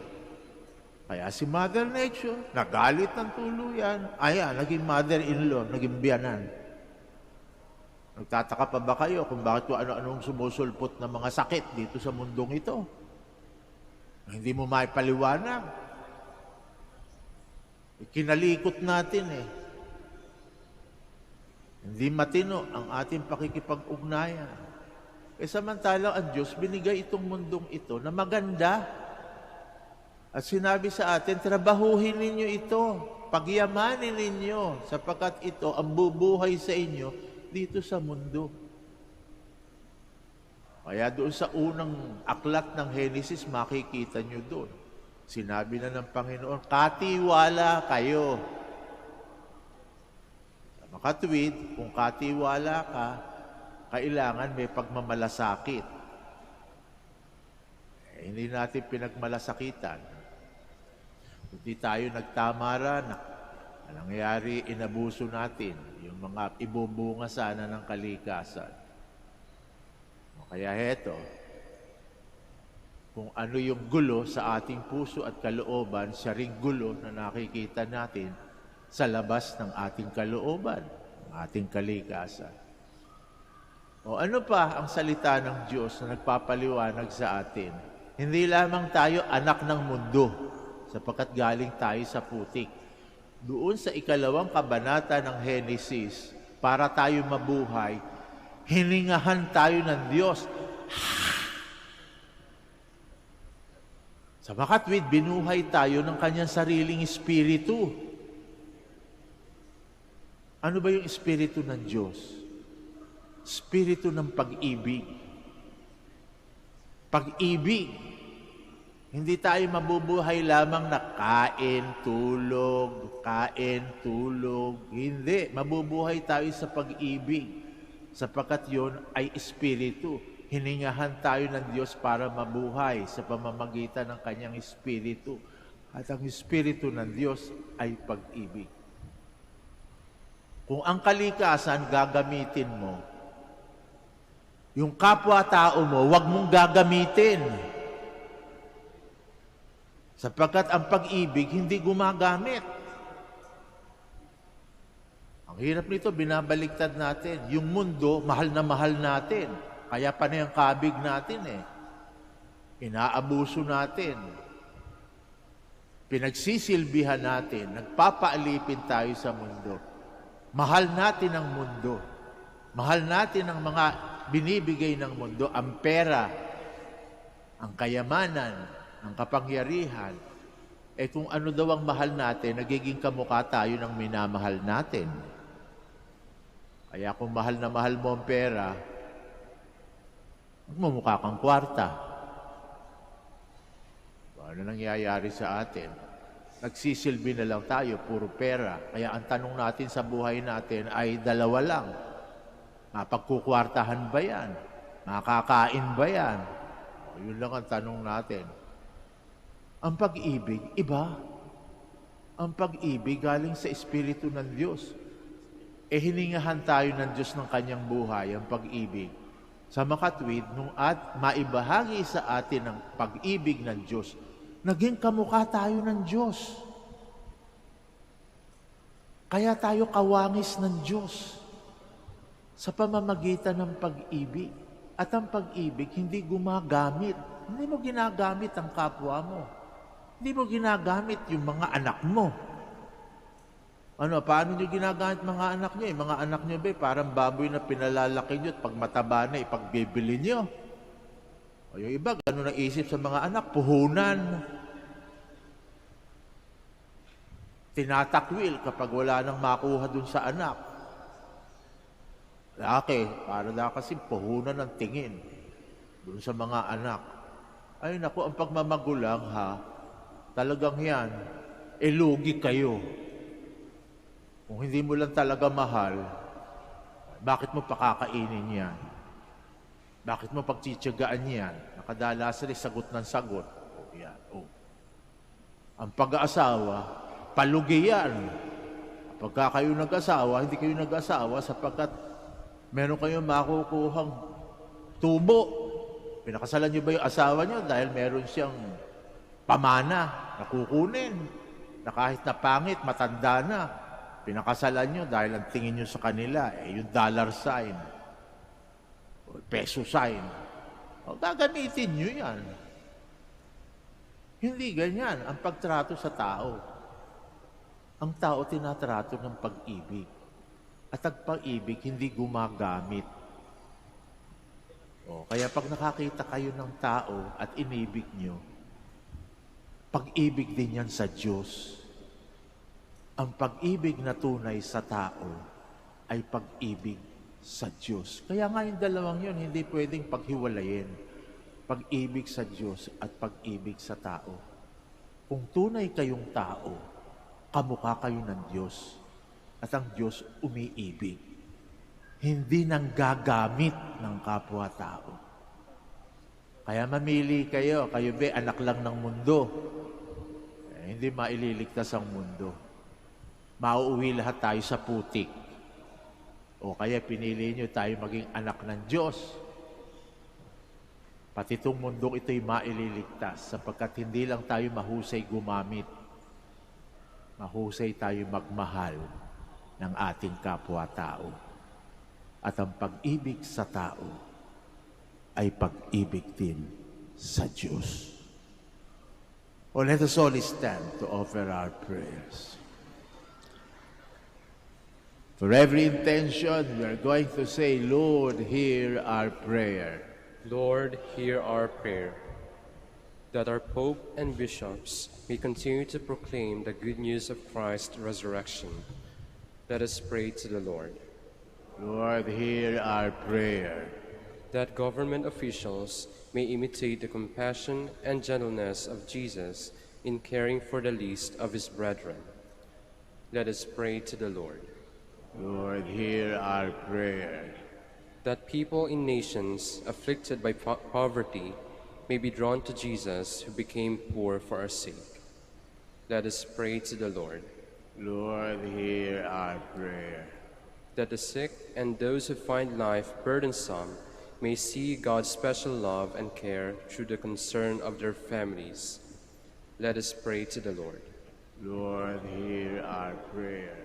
Kaya si Mother Nature, nagalit ng tuluyan. Ayan, naging mother-in-law, naging biyanan. Nagtataka pa ba kayo kung bakit kung ano-anong sumusulpot ng mga sakit dito sa mundong ito? Hindi mo maipaliwanag. Kinalikot natin Hindi matino ang ating pakikipag-ugnayan. Samantalang ang Diyos binigay itong mundong ito na maganda. At sinabi sa atin, trabahuhin ninyo ito, pagyamanin ninyo, sapagkat ito ang bubuhay sa inyo dito sa mundo. Kaya doon sa unang aklat ng Genesis, makikita nyo doon. Sinabi na ng Panginoon, katiwala kayo. Sa makatwid, kung katiwala ka, kailangan may pagmamalasakit. Hindi natin pinagmalasakitan. Hindi tayo nagtamara na nangyayari, inabuso natin yung mga ibubunga sana ng kalikasan. Kaya heto, kung ano yung gulo sa ating puso at kalooban, siya ring gulo na nakikita natin sa labas ng ating kalooban, ng ating kalikasan. O ano pa ang salita ng Diyos na nagpapaliwanag sa atin? Hindi lamang tayo anak ng mundo, sapagkat galing tayo sa putik. Doon sa 2 kabanata ng Genesis, para tayo mabuhay, hiningahan tayo ng Diyos. Sa makatwid, binuhay tayo ng kanyang sariling espiritu. Ano ba yung espiritu ng Diyos? Espiritu ng pag-ibig. Pag-ibig. Hindi tayo mabubuhay lamang na kain, tulog. Hindi. Mabubuhay tayo sa pag-ibig. Sapagkat yun ay espiritu. Hiningahan tayo ng Diyos para mabuhay sa pamamagitan ng kanyang espiritu. At ang espiritu ng Diyos ay pag-ibig. Kung ang kalikasan gagamitin mo, yung kapwa-tao mo, huwag mong gagamitin. Sapagkat ang pag-ibig hindi gumagamit. Ang hirap nito, binabaliktad natin. Yung mundo, mahal na mahal natin. Kaya pa na yung kabig natin Inaabuso natin. Pinagsisilbihan natin. Nagpapaalipin tayo sa mundo. Mahal natin ang mundo. Mahal natin ang mga binibigay ng mundo, ang pera, ang kayamanan, ang kapangyarihan. Kung ano daw ang mahal natin, nagiging kamukha tayo ng minamahal natin. Kaya kung mahal na mahal mo ang pera, magmumukha kang kwarta. Ano nangyayari sa atin? Nagsisilbi na lang tayo, puro pera. Kaya ang tanong natin sa buhay natin ay dalawa lang. Mapagkukwartahan ba yan? Makakain ba yan? Yun lang ang tanong natin. Ang pag-ibig, iba. Ang pag-ibig galing sa Espiritu ng Diyos. Hiningahan tayo ng Diyos ng kanyang buhay, ang pag-ibig. Sa makatwid, nung at maibahagi sa atin ang pag-ibig ng Diyos, naging kamukha tayo ng Diyos. Kaya tayo kawangis ng Diyos. Sa pamamagitan ng pag-ibig. At ang pag-ibig hindi gumagamit. Hindi mo ginagamit ang kapwa mo. Hindi mo ginagamit yung mga anak mo. Paano nyo ginagamit mga anak nyo? Mga anak nyo parang baboy na pinalalaki nyo at pag mataba na, ipagbibili nyo. O yung iba, gano'n ang isip sa mga anak, puhunan. Tinatakwil kapag wala nang makuha dun sa anak. Laki, para na kasi puhunan ng tingin doon sa mga anak. Ay naku, ang pagmamagulang talagang yan, lugi kayo. Kung hindi mo lang talaga mahal, bakit mo pakakainin yan? Bakit mo pagtitiyagaan yan? Nakadalasan ay sagot ng sagot. O, yan. O. Ang pag-aasawa, palugi yan. Pagka kayo nag-asawa, hindi kayo nag-asawa sapagkat meron kayong makukuhang tubo. Pinakasalan niyo ba yung asawa niyo dahil meron siyang pamana na kukunin, na kahit na pangit, matanda na. Pinakasalan niyo dahil ang tingin niyo sa kanila, yung dollar sign, o peso sign. O, gagamitin niyo yan. Hindi ganyan ang pagtrato sa tao. Ang tao tinatrato ng pag-ibig. At ang pag-ibig hindi gumagamit. O, kaya pag nakakita kayo ng tao at inibig nyo, pag-ibig din yan sa Diyos. Ang pag-ibig na tunay sa tao ay pag-ibig sa Diyos. Kaya nga yung dalawang yun, hindi pwedeng paghiwalayin. Pag-ibig sa Diyos at pag-ibig sa tao. Kung tunay kayong tao, kamukha kayo ng Diyos. At ang Diyos umiibig. Hindi nang gagamit ng kapwa-tao. Kaya mamili kayo. Kayo ba, anak lang ng mundo. Hindi maililigtas ang mundo. Mauuwi lahat tayo sa putik. O kaya pinili nyo tayo maging anak ng Diyos. Pati itong mundong ito'y maililigtas sapagkat hindi lang tayo mahusay gumamit. Mahusay tayo magmahal ng ating kapwa-tao. At ang pag-ibig sa tao ay pag-ibig din sa Diyos. Oh, let us all stand to offer our prayers. For every intention, we are going to say, Lord, hear our prayer. Lord, hear our prayer. That our Pope and bishops may continue to proclaim the good news of Christ's resurrection. Let us pray to the Lord. Lord, hear our prayer. That government officials may imitate the compassion and gentleness of Jesus in caring for the least of his brethren. Let us pray to the Lord. Lord, hear our prayer. That people in nations afflicted by poverty may be drawn to Jesus, who became poor for our sake. Let us pray to the Lord. Lord, hear our prayer. That the sick and those who find life burdensome may see God's special love and care through the concern of their families. Let us pray to the Lord. Lord, hear our prayer.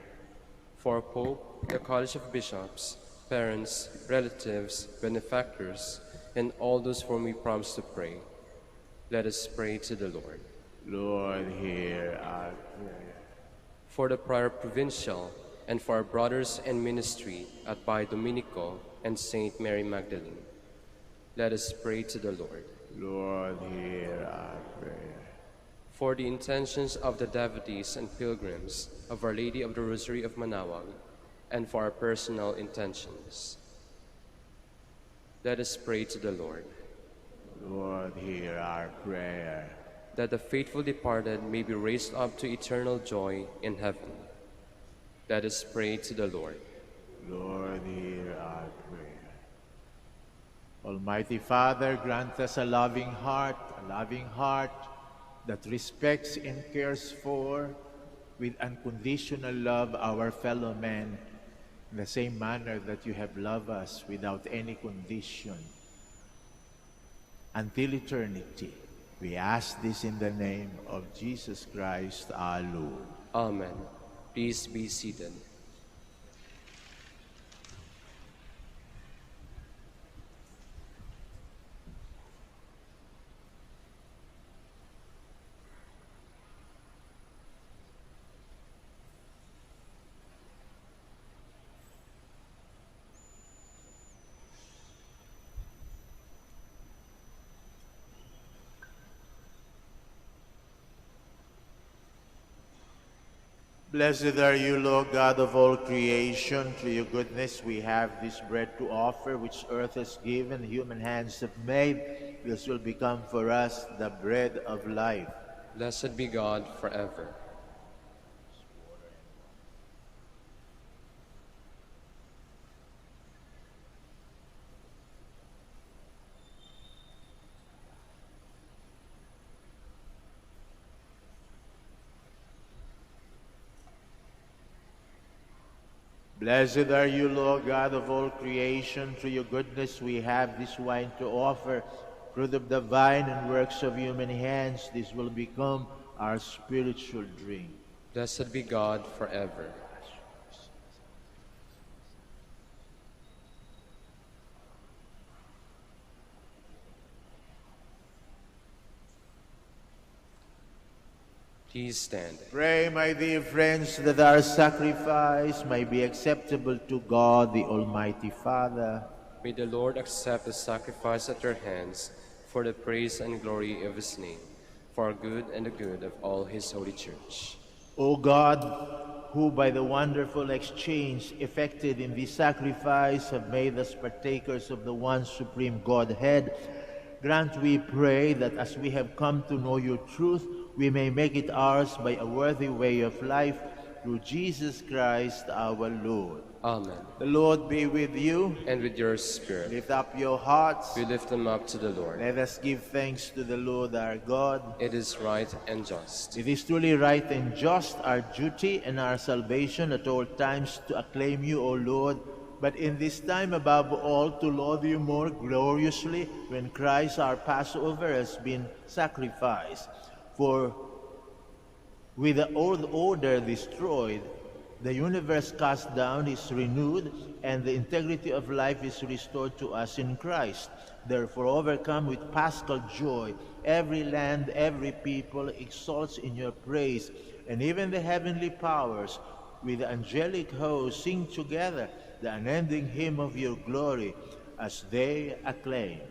For Pope, the College of Bishops, parents, relatives, benefactors, and all those for whom we promise to pray, let us pray to the Lord. Lord, hear our prayer. For the Prior Provincial, and for our brothers in ministry at Pi Domenico and Saint Mary Magdalene, let us pray to the Lord. Lord, hear our prayer. For the intentions of the devotees and pilgrims of Our Lady of the Rosary of Manaoag, and for our personal intentions, let us pray to the Lord. Lord, hear our prayer. That the faithful departed may be raised up to eternal joy in heaven. Let us pray to the Lord. Lord, hear our prayer. Almighty Father, grant us a loving heart that respects and cares for, with unconditional love, our fellow men, in the same manner that you have loved us without any condition. Until eternity, we ask this in the name of Jesus Christ our Lord. Amen. Please be seated. Blessed are you, Lord God of all creation. Through your goodness we have this bread to offer, which earth has given, human hands have made. This will become for us the bread of life. Blessed be God forever. Blessed are you, Lord God of all creation. Through your goodness we have this wine to offer, fruit of the vine and works of human hands. This will become our spiritual drink. Blessed be God forever. Please stand. Pray, my dear friends, that our sacrifice may be acceptable to God, the Almighty Father. May the Lord accept the sacrifice at your hands for the praise and glory of his name, for our good and the good of all his holy church. O God, who by the wonderful exchange effected in this sacrifice have made us partakers of the one supreme Godhead, grant, we pray, that as we have come to know your truth, we may make it ours by a worthy way of life, through Jesus Christ our Lord. Amen. The Lord be with you. And with your spirit. Lift up your hearts. We lift them up to the Lord. Let us give thanks to the Lord our God. It is right and just. It is truly right and just, our duty and our salvation at all times, to acclaim you, O Lord, but in this time above all to laud you more gloriously when Christ our Passover has been sacrificed. For with the old order destroyed, the universe cast down is renewed, and the integrity of life is restored to us in Christ. Therefore, overcome with paschal joy, every land, every people exalts in your praise, and even the heavenly powers with the angelic host sing together the unending hymn of your glory as they acclaim.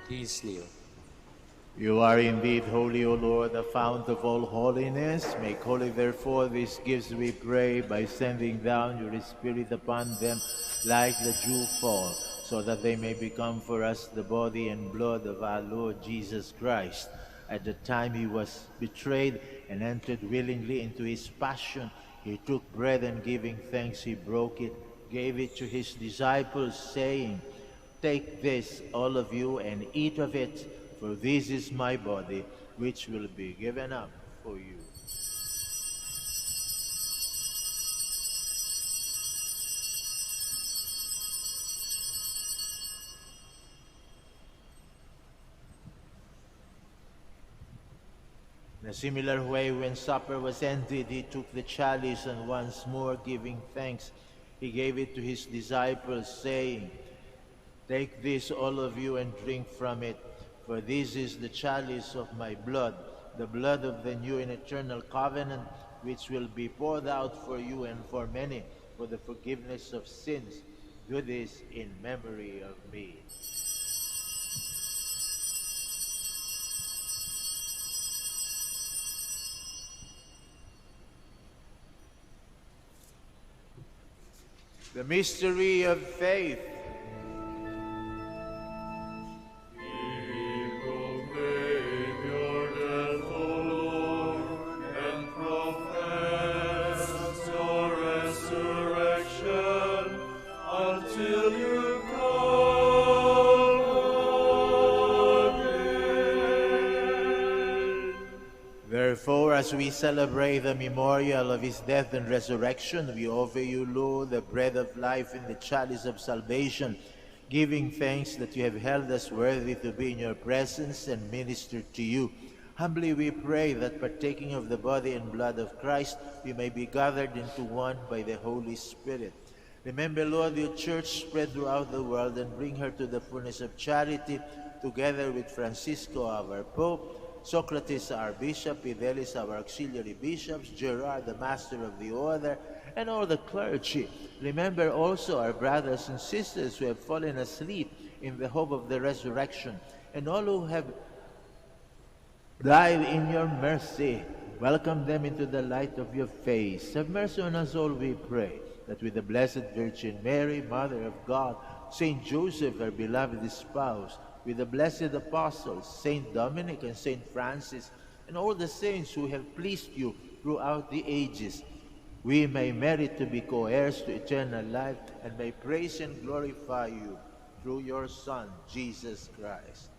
Please kneel. You are indeed holy, O Lord, the fount of all holiness. Make holy, therefore, these gifts, we pray, by sending down your Spirit upon them like the dew fall, so that they may become for us the body and blood of our Lord Jesus Christ. At the time he was betrayed and entered willingly into his passion, he took bread, and giving thanks, he broke it, gave it to his disciples, saying, "Take this, all of you, and eat of it, for this is my body, which will be given up for you." In a similar way, when supper was ended, he took the chalice, and once more giving thanks, he gave it to his disciples, saying, "Take this, all of you, and drink from it, for this is the chalice of my blood, the blood of the new and eternal covenant, which will be poured out for you and for many for the forgiveness of sins. Do this in memory of me." The mystery of faith. Therefore, as we celebrate the memorial of his death and resurrection, we offer you, Lord, the bread of life and the chalice of salvation, giving thanks that you have held us worthy to be in your presence and minister to you. Humbly we pray that partaking of the body and blood of Christ, we may be gathered into one by the Holy Spirit. Remember, Lord, your church spread throughout the world and bring her to the fullness of charity, together with Francisco, our Pope, Socrates, our Bishop, Fidelis, our auxiliary bishops, Gerard, the Master of the Order, and all the clergy. Remember also our brothers and sisters who have fallen asleep in the hope of the resurrection, and all who have died in your mercy. Welcome them into the light of your face. Have mercy on us all, we pray, that with the Blessed Virgin Mary, Mother of God, Saint Joseph, our beloved spouse, with the blessed apostles, Saint Dominic and Saint Francis, and all the saints who have pleased you throughout the ages, we may merit to be co-heirs to eternal life and may praise and glorify you through your Son, Jesus Christ.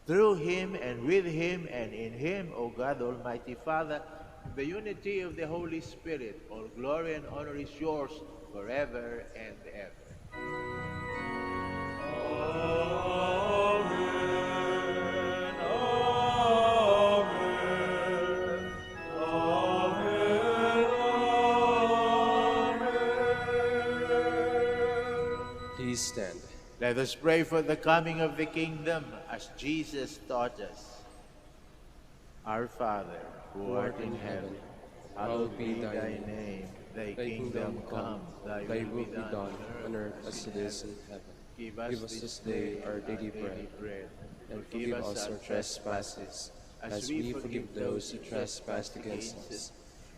Through him and with him and in him, O God, Almighty Father, in the unity of the Holy Spirit, all glory and honor is yours forever and ever. Amen. Please stand. Let us pray for the coming of the kingdom as Jesus taught us. Our Father, who art in heaven, hallowed be thy name. Thy kingdom come, thy will be done on earth as it is in heaven. Give us this day our daily bread, and forgive us our trespasses, as we forgive those who trespass against us.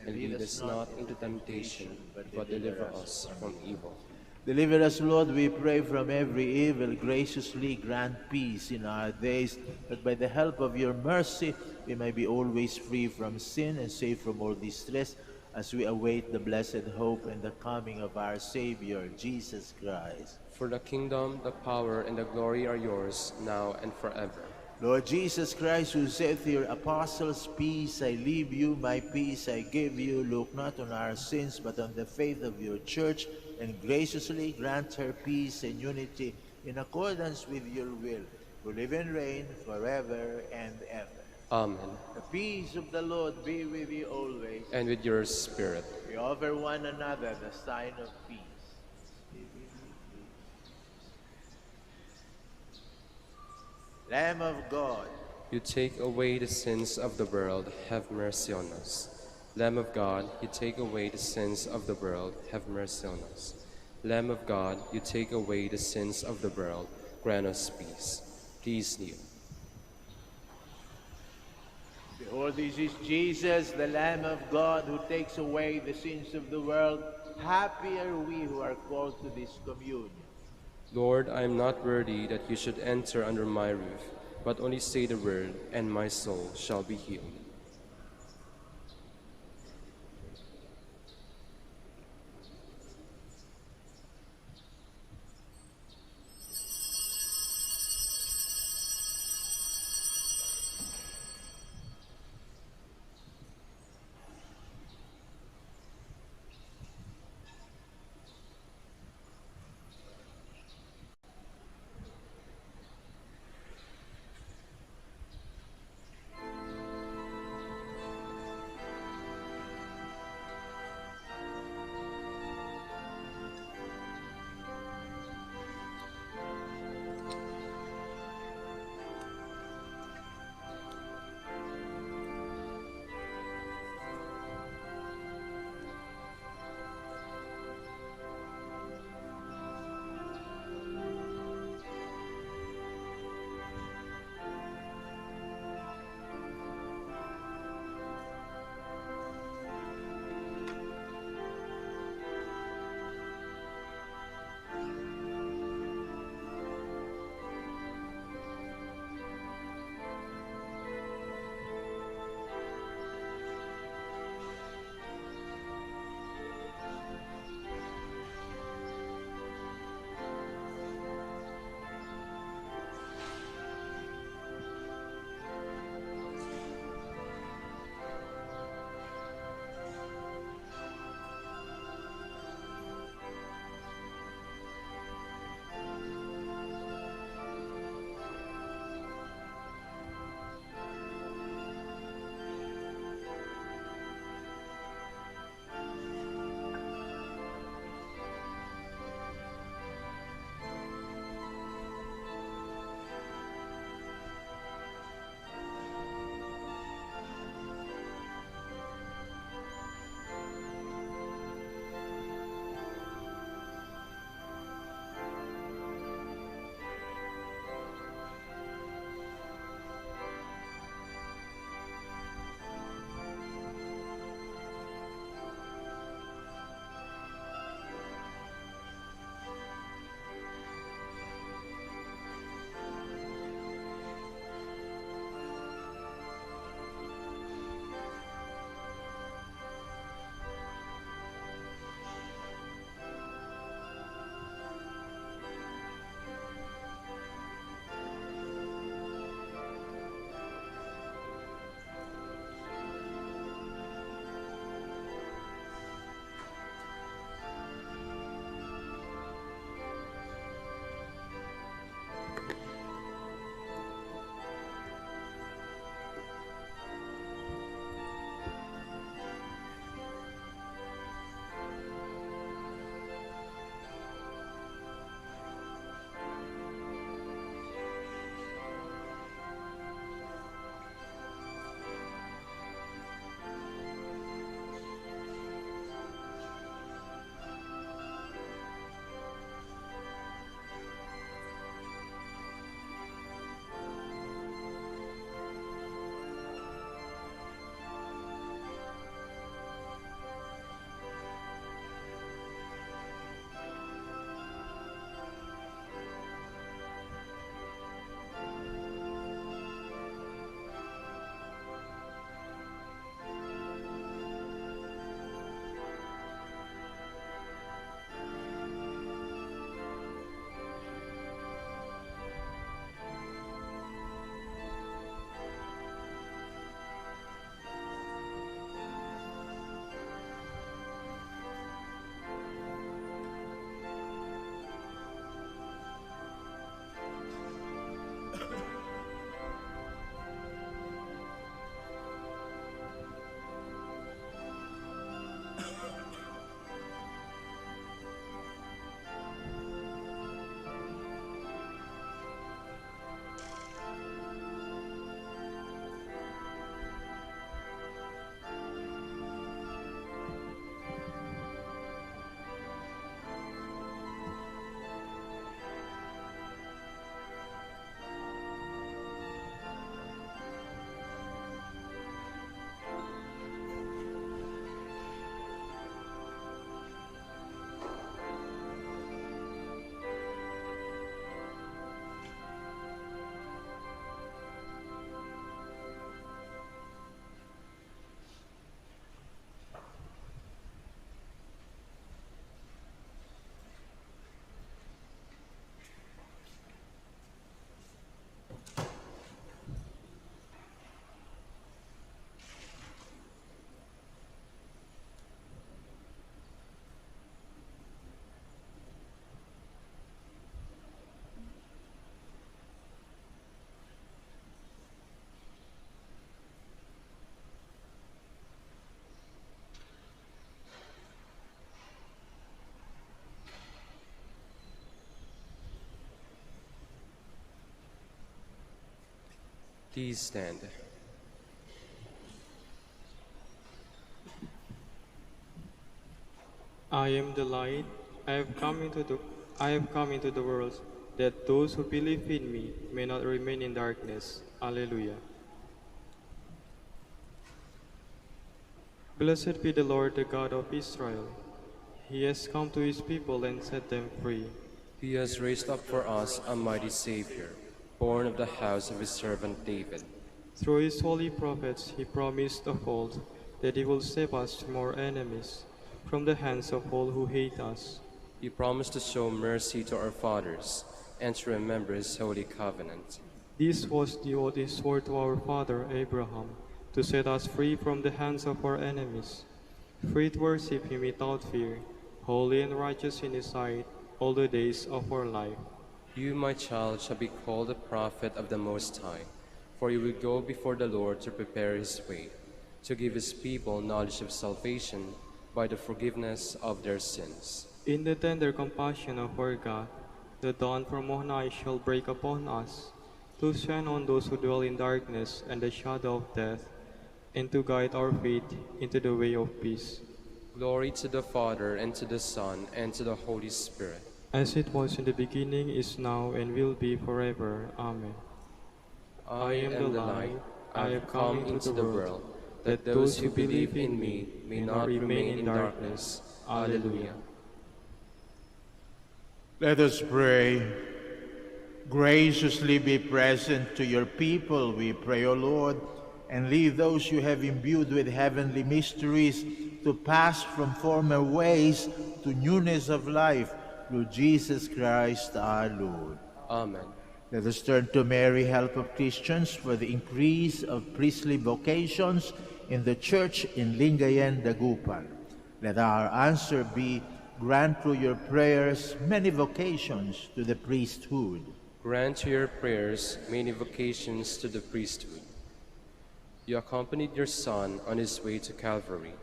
And lead us not into temptation, but deliver us from evil. Deliver us, Lord, we pray, from every evil. Graciously grant peace in our days, that by the help of your mercy we may be always free from sin and safe from all distress, as we await the blessed hope and the coming of our Savior, Jesus Christ. For the kingdom, the power, and the glory are yours, now and forever. Lord Jesus Christ, who said to your apostles, "Peace I leave you, my peace I give you," look not on our sins, but on the faith of your church, and graciously grant her peace and unity in accordance with your will, who live and reign forever and ever. Amen. The peace of the Lord be with you always. And with your spirit. We offer one another the sign of peace. Lamb of God, you take away the sins of the world, have mercy on us. Lamb of God, you take away the sins of the world, have mercy on us. Lamb of God, you take away the sins of the world, grant us peace. Please kneel. Behold, this is Jesus, the Lamb of God, who takes away the sins of the world. Happy are we who are called to this communion. Lord, I am not worthy that you should enter under my roof, but only say the word, and my soul shall be healed. Please stand. I am the light. I have come into the world, that those who believe in me may not remain in darkness. Alleluia. Blessed be the Lord, the God of Israel. He has come to his people and set them free. He has raised up for us a mighty Savior, born of the house of his servant David. Through his holy prophets he promised of old that he will save us from our enemies, from the hands of all who hate us. He promised to show mercy to our fathers and to remember his holy covenant. This was the oath he swore to our father Abraham, to set us free from the hands of our enemies, free to worship him without fear, holy and righteous in his sight, all the days of our life. You, my child, shall be called a prophet of the Most High, for you will go before the Lord to prepare his way, to give his people knowledge of salvation by the forgiveness of their sins. In the tender compassion of our God, the dawn from on high shall break upon us, to shine on those who dwell in darkness and the shadow of death, and to guide our feet into the way of peace. Glory to the Father, and to the Son, and to the Holy Spirit. As it was in the beginning, is now, and will be forever. Amen. I am the light. I have come into the world, that those who believe in me may not remain in darkness. Alleluia. Let us pray. Graciously be present to your people, we pray, O Lord, and lead those you have imbued with heavenly mysteries to pass from former ways to newness of life, through Jesus Christ our Lord. Amen. Let us turn to Mary, help of Christians, for the increase of priestly vocations in the Church in Lingayen, Dagupan. Let our answer be, grant through your prayers many vocations to the priesthood. Grant to your prayers many vocations to the priesthood. You accompanied your Son on his way to Calvary.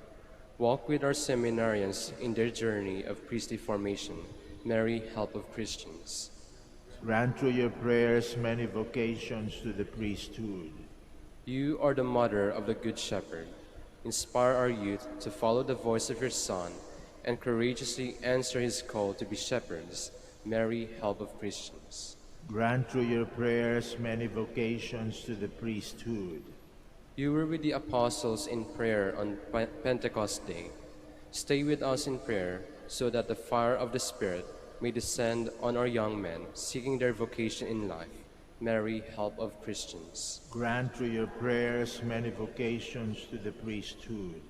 Walk with our seminarians in their journey of priestly formation. Mary, help of Christians. Grant through your prayers many vocations to the priesthood. You are the mother of the Good Shepherd. Inspire our youth to follow the voice of your Son and courageously answer his call to be shepherds. Mary, help of Christians. Grant through your prayers many vocations to the priesthood. You were with the apostles in prayer on Pentecost Day. Stay with us in prayer so that the fire of the Spirit may descend on our young men seeking their vocation in life. Mary, help of Christians. Grant through your prayers many vocations to the priesthood.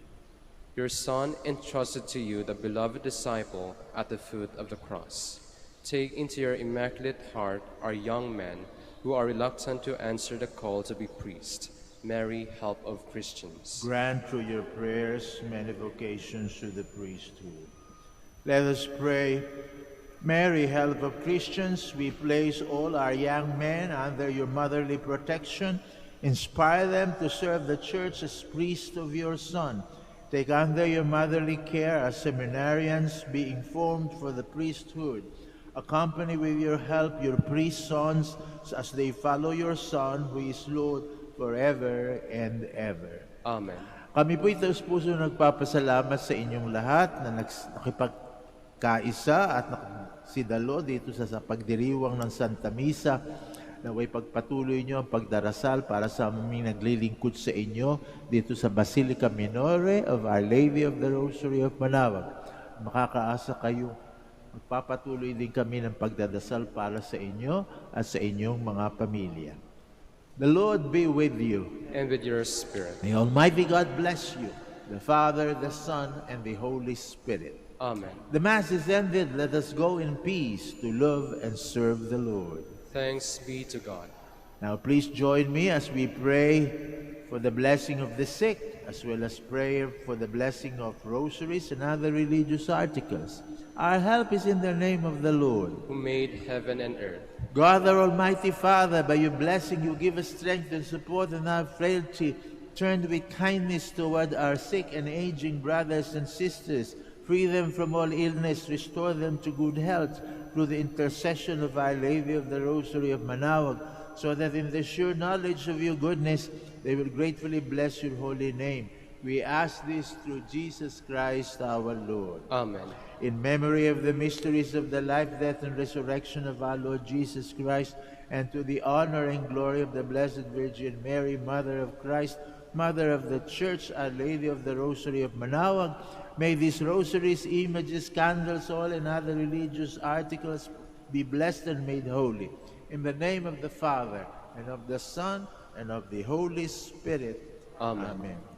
Your Son entrusted to you the beloved disciple at the foot of the cross. Take into your immaculate heart our young men who are reluctant to answer the call to be priest. Mary, help of Christians. Grant through your prayers many vocations to the priesthood. Let us pray. Mary, help of Christians, we place all our young men under your motherly protection. Inspire them to serve the Church as priests of your Son. Take under your motherly care our seminarians, being formed for the priesthood. Accompany with your help your priest sons as they follow your Son, who is Lord forever and ever. Amen. Kami po'y taos puso nagpapasalamat sa inyong lahat na nakipagkaisa at sidalo dito sa pagdiriwang ng Santa Misa. Naway pagpatuloy nyo ang pagdarasal para sa aming naglilingkod sa inyo dito sa Basilica Minore of Our Lady of the Rosary of Manaoag. Makakaasa kayo. Magpapatuloy din kami ng pagdadasal para sa inyo at sa inyong mga pamilya. The Lord be with you. And with your spirit. May Almighty God bless you, the Father, the Son, and the Holy Spirit. Amen. The Mass is ended. Let us go in peace to love and serve the Lord. Thanks be to God. Now please join me as we pray for the blessing of the sick, as well as prayer for the blessing of rosaries and other religious articles. Our help is in the name of the Lord, who made heaven and earth. God, our Almighty Father, by your blessing you give us strength and support in our frailty, turned with kindness toward our sick and aging brothers and sisters. Free them from all illness, restore them to good health, through the intercession of Our Lady of the Rosary of Manaoag. so that in the sure knowledge of your goodness they will gratefully bless your holy name. We ask this through Jesus Christ our Lord. Amen. In memory of the mysteries of the life, death, and resurrection of our Lord Jesus Christ, and to the honor and glory of the Blessed Virgin Mary, Mother of Christ, Mother of the Church, Our Lady of the Rosary of Manaoag, may these rosaries, images, candles, all and other religious articles be blessed and made holy. In the name of the Father, and of the Son, and of the Holy Spirit. Amen. Amen.